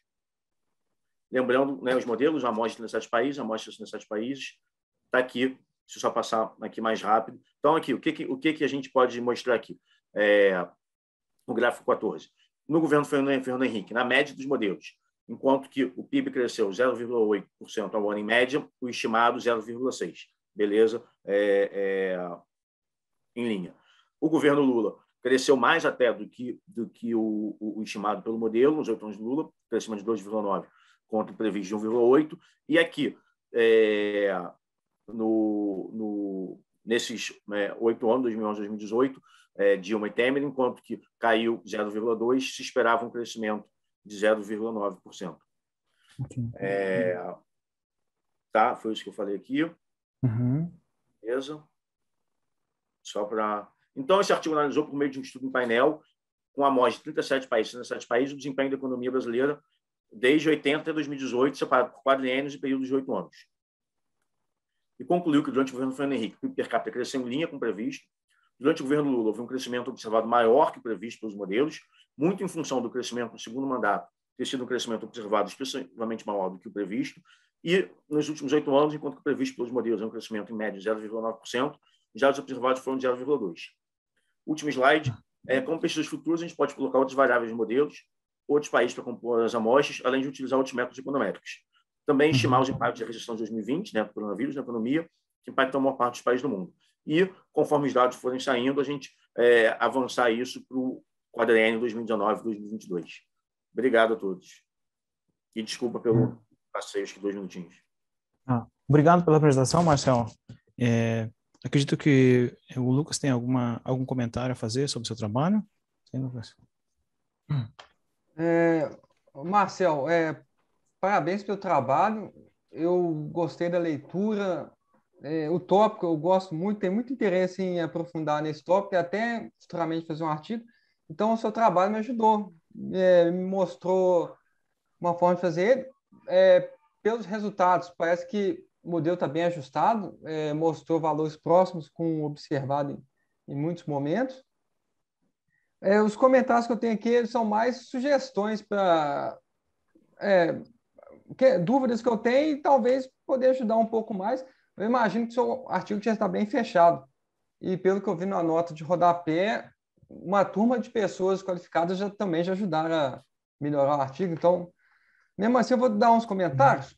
Lembrando, né, os modelos, a amostra de 37 países, a amostra de 37 países, está aqui, deixa eu só passar aqui mais rápido. Então, aqui, o que a gente pode mostrar aqui? O gráfico 14. No governo Fernando Henrique, na média dos modelos, enquanto que o PIB cresceu 0,8% ao ano em média, o estimado 0,6%. Beleza? Em linha. O governo Lula cresceu mais até do que o estimado pelo modelo, nos 8 anos de Lula, crescimento de 2,9% contra o previsto de 1,8%. E aqui, nesses 8 anos, 2011 e 2018, Dilma e Temer, enquanto que caiu 0,2%, se esperava um crescimento de 0,9%. tá? Foi isso que eu falei aqui. Uhum. Beleza? Só para... Então, esse artigo analisou, por meio de um estudo em painel, com amostra de 37 países, o desempenho da economia brasileira desde 80 até 2018, separado por quadriênios e períodos de 8 anos. E concluiu que, durante o governo Fernando Henrique, o PIB per capita cresceu em linha com o previsto. Durante o governo Lula, houve um crescimento observado maior que o previsto pelos modelos, muito em função do crescimento no segundo mandato, ter sido um crescimento observado expressivamente maior do que o previsto. E, nos últimos 8 anos, enquanto que o previsto pelos modelos é um crescimento em média de 0,9%, os dados observados foram de 0,2%. Último slide. Como pesquisas futuras, a gente pode colocar outras variáveis de modelos, outros países para compor as amostras, além de utilizar outros métodos econométricos. Também estimar os impactos da recessão de 2020, né, do coronavírus na economia, que impactam a maior parte dos países do mundo. E, conforme os dados forem saindo, a gente avançar isso para o quadriênio 2019-2022. Obrigado a todos. E desculpa pelo passeio, acho que 2 minutinhos. Obrigado pela apresentação, Marcel. Acredito que o Lucas tem algum comentário a fazer sobre o seu trabalho. Sim, Lucas? Marcel, parabéns pelo trabalho. Eu gostei da leitura. O tópico eu gosto muito, tenho muito interesse em aprofundar nesse tópico e até futuramente fazer um artigo. Então, o seu trabalho me ajudou, me mostrou uma forma de fazer pelos resultados. Parece que o modelo está bem ajustado, mostrou valores próximos com o observado em muitos momentos. Os comentários que eu tenho aqui eles são mais sugestões para dúvidas que eu tenho e talvez poder ajudar um pouco mais. Eu imagino que o seu artigo já está bem fechado. E pelo que eu vi na nota de rodapé, uma turma de pessoas qualificadas também já ajudaram a melhorar o artigo. Então, mesmo assim, eu vou dar uns comentários.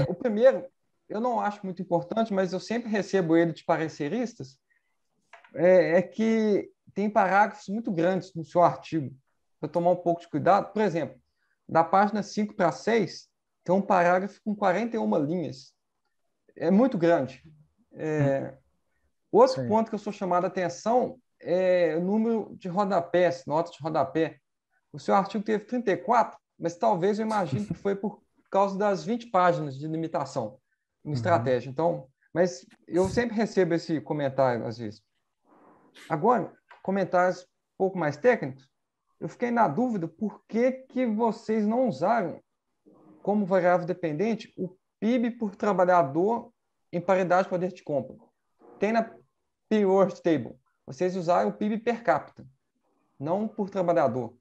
O primeiro, eu não acho muito importante, mas eu sempre recebo ele de pareceristas, que tem parágrafos muito grandes no seu artigo, para tomar um pouco de cuidado. Por exemplo, da página 5 para 6, tem um parágrafo com 41 linhas. É muito grande. Outro ponto que eu sou chamado a atenção é o número de rodapés, notas de rodapé. O seu artigo teve 34, mas talvez eu imagine que foi por causa das 20 páginas de limitação em estratégia. Então, mas eu sempre recebo esse comentário às vezes. Agora, comentários um pouco mais técnicos. Eu fiquei na dúvida por que vocês não usaram como variável dependente o PIB por trabalhador em paridade de poder de compra. Tem na P-Worth Table. Vocês usaram o PIB per capita, não por trabalhador.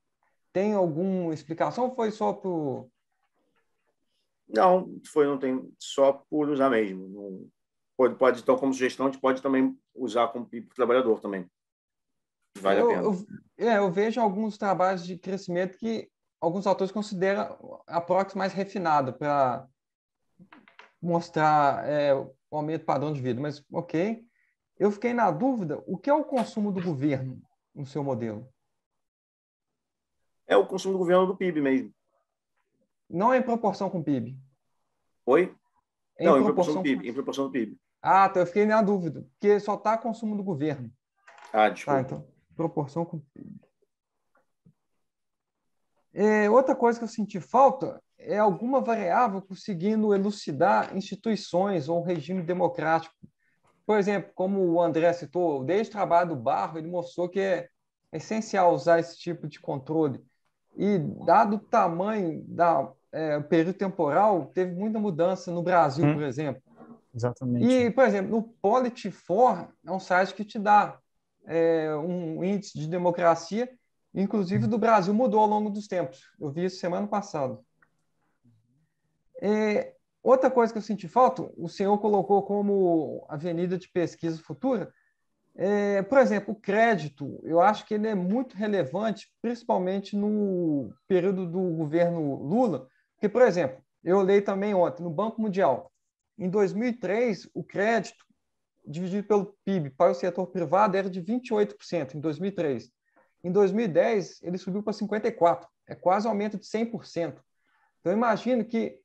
Tem alguma explicação ou foi só por... Não tem só por usar mesmo. Não, pode então, como sugestão, a gente pode também usar como PIB por trabalhador também. Vale a pena. Eu vejo alguns trabalhos de crescimento que alguns autores consideram a proxy mais refinada para mostrar o aumento padrão de vida, mas ok. Eu fiquei na dúvida, o que é o consumo do governo no seu modelo? É o consumo do governo do PIB mesmo. Não é em proporção com o PIB? Oi? Não, em proporção do PIB. Em proporção do PIB. Ah, então eu fiquei na dúvida, porque só está consumo do governo. Desculpa. Tá, então, proporção com o PIB. Outra coisa que eu senti falta é alguma variável conseguindo elucidar instituições ou regime democrático. Por exemplo, como o André citou, desde o trabalho do Barro, ele mostrou que é essencial usar esse tipo de controle. E, dado o tamanho do período temporal, teve muita mudança no Brasil, por exemplo. Exatamente. E, por exemplo, no Polit4 é um site que te dá um índice de democracia, inclusive do Brasil mudou ao longo dos tempos. Eu vi isso semana passada. Outra coisa que eu senti falta, o senhor colocou como avenida de pesquisa futura, por exemplo, o crédito, eu acho que ele é muito relevante, principalmente no período do governo Lula, porque, por exemplo, eu olhei também ontem, no Banco Mundial, em 2003, o crédito dividido pelo PIB para o setor privado era de 28% em 2003. Em 2010, ele subiu para 54%, é quase um aumento de 100%. Então, eu imagino que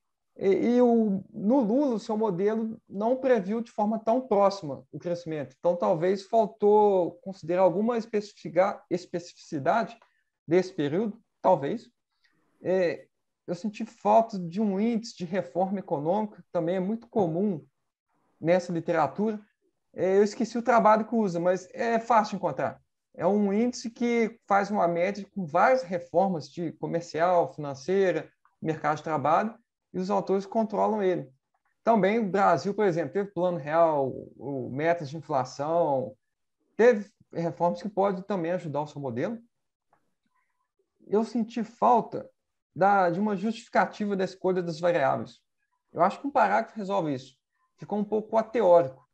no Lula, o seu modelo não previu de forma tão próxima o crescimento. Então, talvez faltou considerar alguma especificidade desse período, talvez. eu senti falta de um índice de reforma econômica, que também é muito comum nessa literatura. Eu esqueci o trabalho que usa, mas é fácil de encontrar. É um índice que faz uma média com várias reformas de comercial, financeira, mercado de trabalho, e os autores controlam ele. Também o Brasil, por exemplo, teve Plano Real, metas de inflação, teve reformas que podem também ajudar o seu modelo. Eu senti falta de uma justificativa da escolha das variáveis. Eu acho que um parágrafo resolve isso. Ficou um pouco teórico.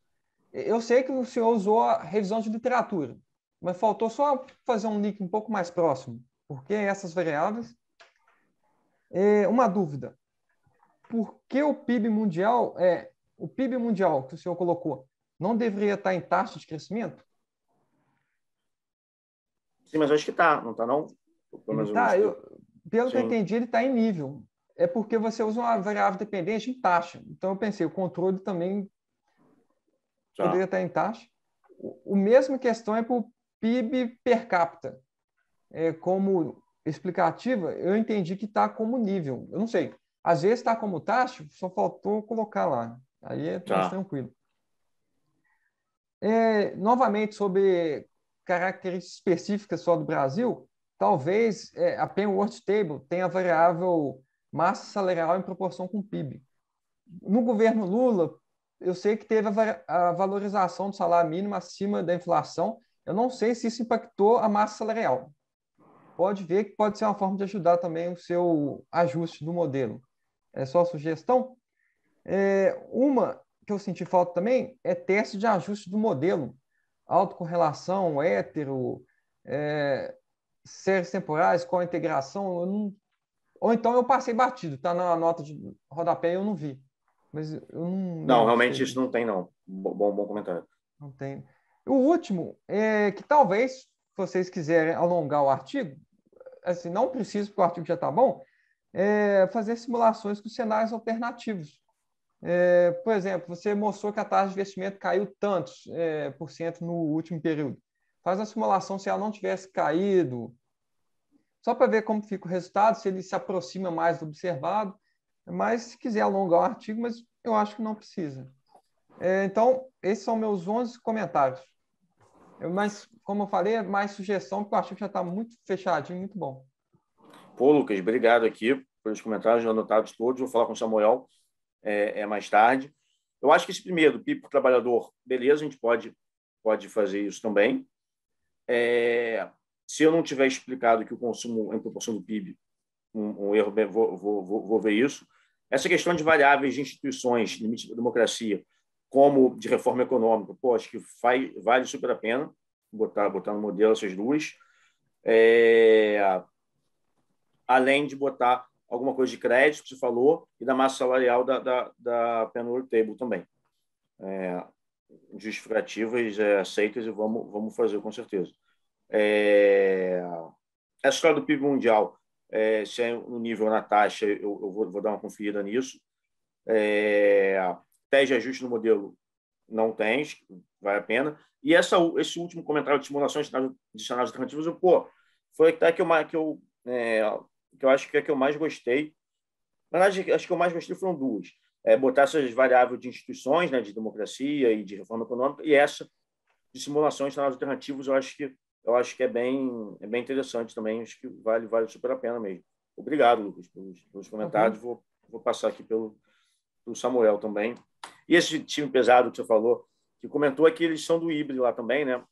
Eu sei que o senhor usou a revisão de literatura, mas faltou só fazer um link um pouco mais próximo. Por que essas variáveis? Uma dúvida. Por que o PIB mundial que o senhor colocou não deveria estar em taxa de crescimento? Sim, mas acho que está, não está não? Pelo que eu entendi, ele está em nível. É porque você usa uma variável dependente em taxa. Então, eu pensei, o controle também poderia estar em taxa. O mesmo questão é para o PIB per capita. Como explicativa, eu entendi que está como nível. Eu não sei. Às vezes está como taxa, só faltou colocar lá. Aí é mais tranquilo. Novamente, sobre características específicas só do Brasil, talvez a Penworth Table tenha a variável massa salarial em proporção com o PIB. No governo Lula, eu sei que teve a valorização do salário mínimo acima da inflação. Eu não sei se isso impactou a massa salarial. Pode ver que pode ser uma forma de ajudar também o seu ajuste do modelo. É só sugestão. Uma que eu senti falta também é teste de ajuste do modelo. Autocorrelação, hétero, séries temporais, co-integração. Ou então eu passei batido, está na nota de rodapé e eu não vi. Mas eu não realmente isso não tem, não. Bom comentário. Não tem. O último é que talvez, se vocês quiserem alongar o artigo, assim, não preciso, porque o artigo já está bom, fazer simulações com cenários alternativos. Por exemplo, você mostrou que a taxa de investimento caiu tantos por cento no último período. Faz a simulação se ela não tivesse caído, só para ver como fica o resultado, se ele se aproxima mais do observado. Mas, se quiser alongar o artigo, mas eu acho que não precisa. Então, esses são meus 11 comentários. Mas, como eu falei, é mais sugestão, porque o artigo já está muito fechadinho, muito bom. Pô, Lucas, obrigado aqui pelos comentários anotados todos. Vou falar com o Samuel mais tarde. Eu acho que esse primeiro, PIB por trabalhador, beleza, a gente pode fazer isso também. Se eu não tiver explicado que o consumo em proporção do PIB, um erro, vou ver isso. Essa questão de variáveis de instituições, limite da democracia, como de reforma econômica, acho que vale super a pena botar no modelo essas duas. Além de botar alguma coisa de crédito, que você falou, e da massa salarial da Penworth Table também. Justificativas aceitas e vamos fazer, com certeza. Essa história do PIB mundial, se é no nível na taxa, eu vou dar uma conferida nisso. Teste de ajuste no modelo não tem, vale a pena. E esse último comentário de simulações de cenários alternativos, foi até que eu acho que é que eu mais gostei. Na verdade, acho que eu mais gostei foram duas. Botar essas variáveis de instituições, né, de democracia e de reforma econômica, e essa de simulações de cenários alternativos, eu acho que é bem interessante também, acho que vale super a pena mesmo. Obrigado, Lucas, pelos comentários. Vou passar aqui pelo Samuel também. E esse time pesado que você falou, que comentou, é que eles são do híbrido lá também, né?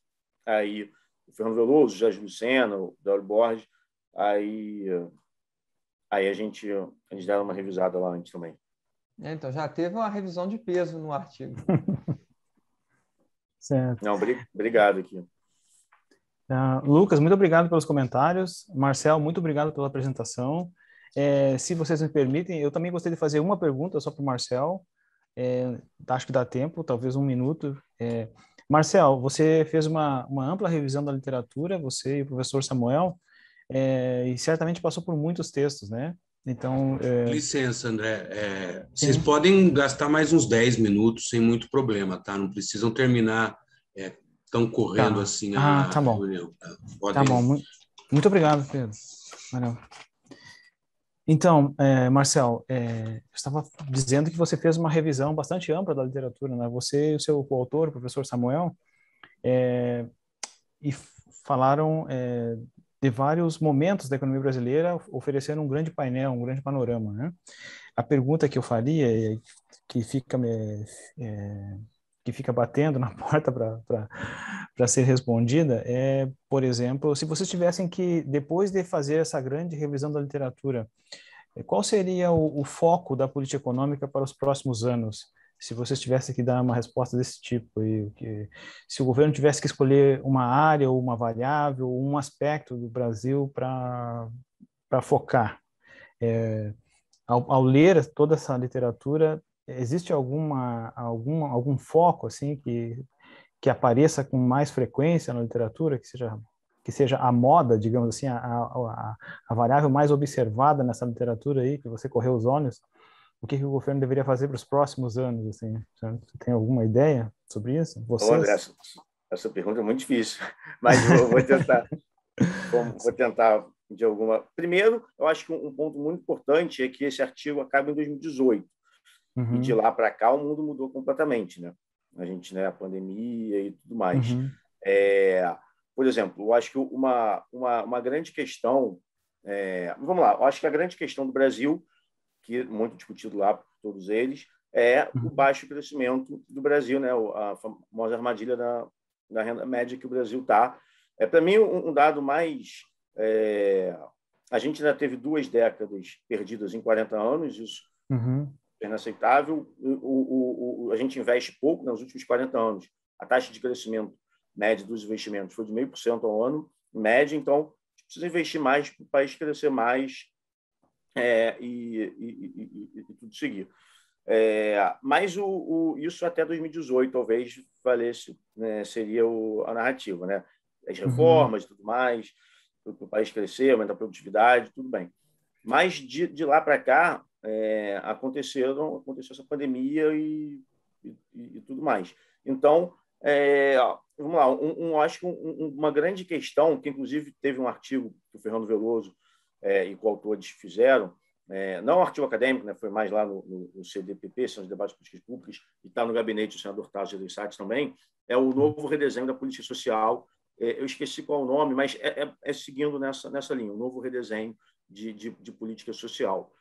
Aí o Fernando Veloso, o Jorge Lucena, o Dauro Borges, aí a gente dá uma revisada lá antes também. Então, já teve uma revisão de peso no artigo. Certo. Não, obrigado aqui. Lucas, muito obrigado pelos comentários. Marcel, muito obrigado pela apresentação. Se vocês me permitem, eu também gostaria de fazer uma pergunta só para o Marcel. Acho que dá tempo, talvez 1 minuto. Marcel, você fez uma ampla revisão da literatura, você e o professor Samuel, e certamente passou por muitos textos, né? Então, Licença, André. Vocês podem gastar mais uns 10 minutos sem muito problema, tá? Não precisam terminar tão correndo assim a tá bom. reunião. Tá bom. Muito obrigado, Pedro. Valeu. Então, Marcel, eu estava dizendo que você fez uma revisão bastante ampla da literatura, né? Você e o seu coautor, o professor Samuel, e falaram de vários momentos da economia brasileira, oferecendo um grande painel, um grande panorama, né? A pergunta que eu faria, que fica que fica batendo na porta para ser respondida por exemplo, se vocês tivessem que, depois de fazer essa grande revisão da literatura, qual seria o foco da política econômica para os próximos anos? Se vocês tivessem que dar uma resposta desse tipo, se o governo tivesse que escolher uma área ou uma variável, ou um aspecto do Brasil para focar. Ao ler toda essa literatura, existe algum foco assim que apareça com mais frequência na literatura, que seja a moda, digamos assim, a variável mais observada nessa literatura aí, que você correu os olhos? O que o governo deveria fazer para os próximos anos, assim? Você tem alguma ideia sobre isso? Ô, André, Vocês? essa pergunta é muito difícil, mas eu vou tentar de alguma. Primeiro, eu acho que um ponto muito importante é que esse artigo acaba em 2018 e de Uhum, lá para cá o mundo mudou completamente, né? A gente, né, a pandemia e tudo mais. uhum, É, por exemplo, eu acho que uma grande questão, vamos lá, eu acho que a grande questão do Brasil, que é muito discutido lá por todos eles, é o uhum, baixo crescimento do Brasil, né? A famosa armadilha da renda média que o Brasil está. Para mim, um dado mais. A gente ainda teve 2 décadas perdidas em 40 anos, isso uhum, é inaceitável. A gente investe pouco nos últimos 40 anos. A taxa de crescimento média dos investimentos foi de 0,5% ao ano, em média, então a gente precisa investir mais para o país crescer mais e tudo seguir. Mas isso até 2018 talvez valesse, né, seria a narrativa, né? As uhum, reformas e tudo mais, para o país crescer, aumentar a produtividade, tudo bem. Mas de lá para cá aconteceu essa pandemia e tudo mais. Então, vamos lá, acho que uma grande questão, que inclusive teve um artigo que o Fernando Veloso e coautores fizeram, não um artigo acadêmico, né, foi mais lá no CDPP, São os Debates de Políticas Públicas, e está no gabinete do senador Tasso Gereissati também, é o novo redesenho da política social. Eu esqueci qual é o nome, mas seguindo nessa linha, o novo redesenho de política social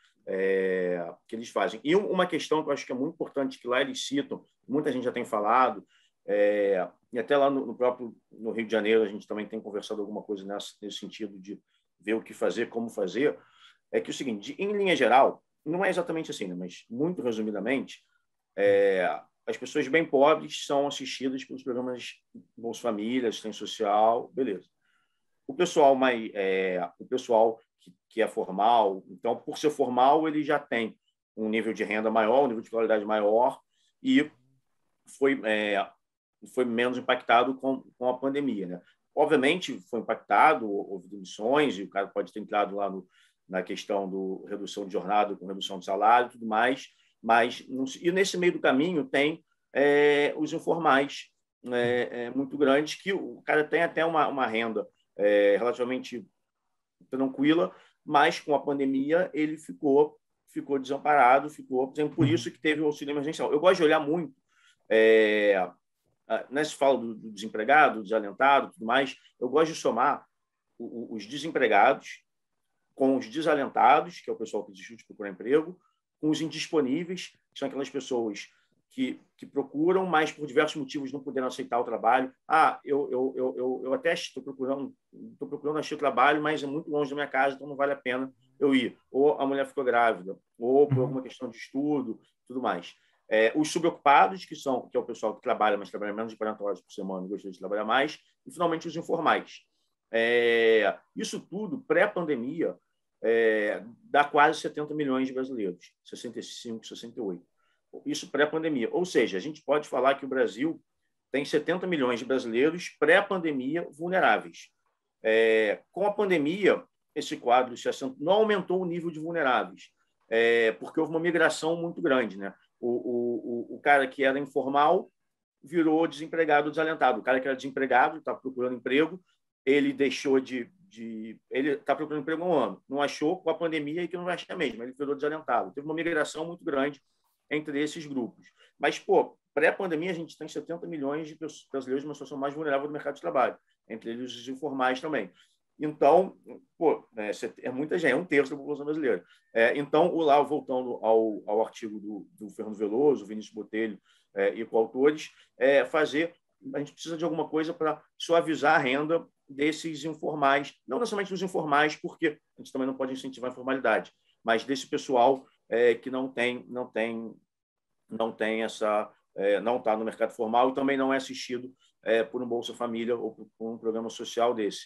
que eles fazem. E uma questão que eu acho que é muito importante, que lá eles citam, muita gente já tem falado, e até lá no Rio de Janeiro a gente também tem conversado alguma coisa nesse sentido de ver o que fazer, como fazer, é que o seguinte, em linha geral, não é exatamente assim, né, mas muito resumidamente, as pessoas bem pobres são assistidas pelos programas Bolsa Família, assistência social, beleza. O pessoal que é formal, então, por ser formal, ele já tem um nível de renda maior, um nível de qualidade maior, e foi menos impactado com a pandemia, né? Obviamente, foi impactado, houve demissões, e o cara pode ter entrado lá na questão do redução de jornada com redução de salário e tudo mais, mas e nesse meio do caminho tem os informais muito grandes, que o cara tem até uma renda relativamente tranquila, mas com a pandemia ele ficou desamparado, por exemplo, por isso uhum, que teve o auxílio emergencial. Eu gosto de olhar muito, né, se fala do desempregado, do desalentado, tudo mais, eu gosto de somar os desempregados com os desalentados, que é o pessoal que desistiu de procurar emprego, com os indisponíveis, que são aquelas pessoas que procuram, mas por diversos motivos não puderam aceitar o trabalho. Eu até estou procurando achar o trabalho, mas é muito longe da minha casa, então não vale a pena eu ir. Ou a mulher ficou grávida, ou por alguma questão de estudo, tudo mais. Os subocupados, que é o pessoal que trabalha, mas trabalha menos de 40 horas por semana e gostaria de trabalhar mais, e finalmente os informais. Isso tudo, pré-pandemia, dá quase 70 milhões de brasileiros, 65, 68. Isso pré-pandemia. Ou seja, a gente pode falar que o Brasil tem 70 milhões de brasileiros pré-pandemia vulneráveis. Com a pandemia, esse quadro não aumentou o nível de vulneráveis, porque houve uma migração muito grande, né? O cara que era informal virou desempregado, desalentado. O cara que era desempregado, estava procurando emprego, ele deixou de ele está procurando emprego há um ano, não achou, com a pandemia e que não vai achar mesmo, ele ficou desalentado. Teve uma migração muito grande entre esses grupos. Mas, pô, pré-pandemia, a gente tem 70 milhões de brasileiros numa situação mais vulnerável do mercado de trabalho, entre eles os informais também. Então, pô, é muita gente, é um terço da população brasileira. Então, lá, voltando ao artigo do Fernando Veloso, Vinícius Botelho e coautores, a gente precisa de alguma coisa para suavizar a renda desses informais, não necessariamente dos informais, porque a gente também não pode incentivar a informalidade, mas desse pessoal que não está no mercado formal e também não é assistido por um Bolsa Família ou por um programa social desse.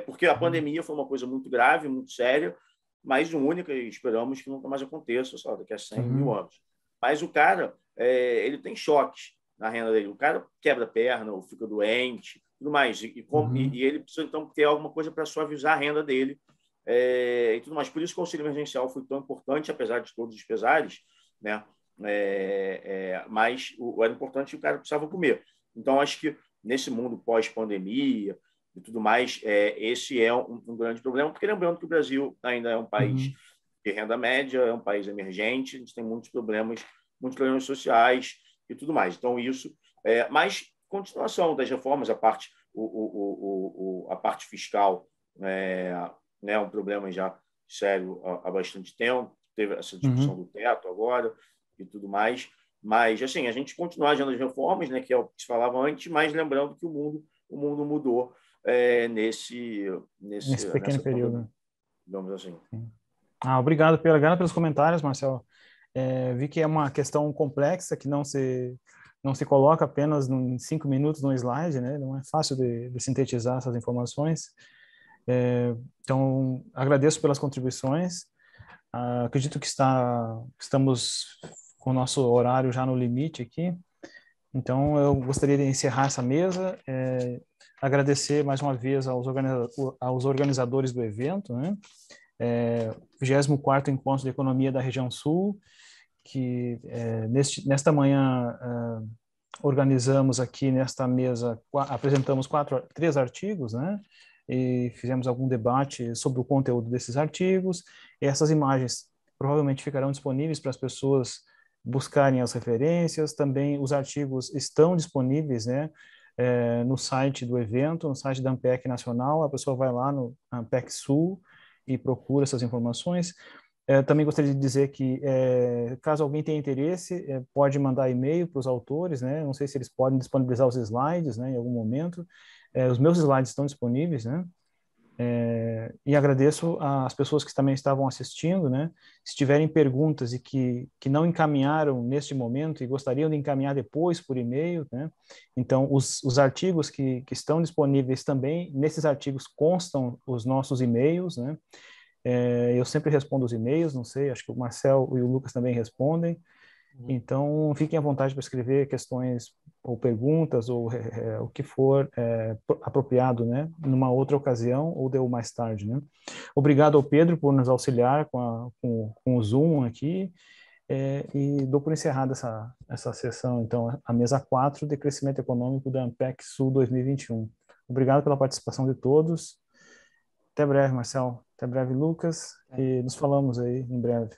Porque a pandemia foi uma coisa muito grave, muito séria, mas única, e esperamos que nunca mais aconteça, só daqui a 100 mil anos. Mas o cara, ele tem choques na renda dele. O cara quebra a perna ou fica doente, tudo mais. E ele precisa, então, ter alguma coisa para suavizar a renda dele e tudo mais. Por isso que o auxílio emergencial foi tão importante, apesar de todos os pesares, né? Mas era importante e o cara precisava comer. Então, acho que nesse mundo pós-pandemia e tudo mais, esse é um grande problema, porque lembrando que o Brasil ainda é um país de renda média, é um país emergente, a gente tem muitos problemas sociais e tudo mais. Então, isso... mas, continuação das reformas, a parte fiscal é um problema já sério há bastante tempo, teve essa discussão do teto agora e tudo mais, mas, assim, a gente continua agindo as reformas, né, que é o que se falava antes, mas lembrando que o mundo mudou nesse pequeno período. Digamos assim. Obrigado pelos comentários, Marcelo. Vi que é uma questão complexa que não se coloca apenas em 5 minutos no slide, né? Não é fácil de sintetizar essas informações. Então, agradeço pelas contribuições. Acredito que estamos com o nosso horário já no limite aqui. Então, eu gostaria de encerrar essa mesa, agradecer mais uma vez aos organizadores do evento, né? 24º Encontro de Economia da Região Sul, que nesta manhã organizamos aqui nesta mesa, apresentamos 3 artigos, né? E fizemos algum debate sobre o conteúdo desses artigos. E essas imagens provavelmente ficarão disponíveis para as pessoas buscarem as referências. Também os artigos estão disponíveis, né, no site do evento, no site da Ampec Nacional. A pessoa vai lá no Ampec Sul e procura essas informações. Também gostaria de dizer que, caso alguém tenha interesse, pode mandar e-mail para os autores, né? Não sei se eles podem disponibilizar os slides, né, em algum momento. Os meus slides estão disponíveis, né? E agradeço às pessoas que também estavam assistindo, né? Se tiverem perguntas e que não encaminharam neste momento e gostariam de encaminhar depois por e-mail, né? Então, os artigos que estão disponíveis também, nesses artigos constam os nossos e-mails, né? Eu sempre respondo os e-mails, não sei, acho que o Marcel e o Lucas também respondem. Então, fiquem à vontade para escrever questões ou perguntas ou o que for apropriado, né, numa outra ocasião ou deu mais tarde, né. Obrigado ao Pedro por nos auxiliar com o Zoom aqui, e dou por encerrada essa sessão, então, a mesa 4 de crescimento econômico da Ampec Sul 2021. Obrigado pela participação de todos. Até breve, Marcel. Até breve, Lucas. E nos falamos aí em breve.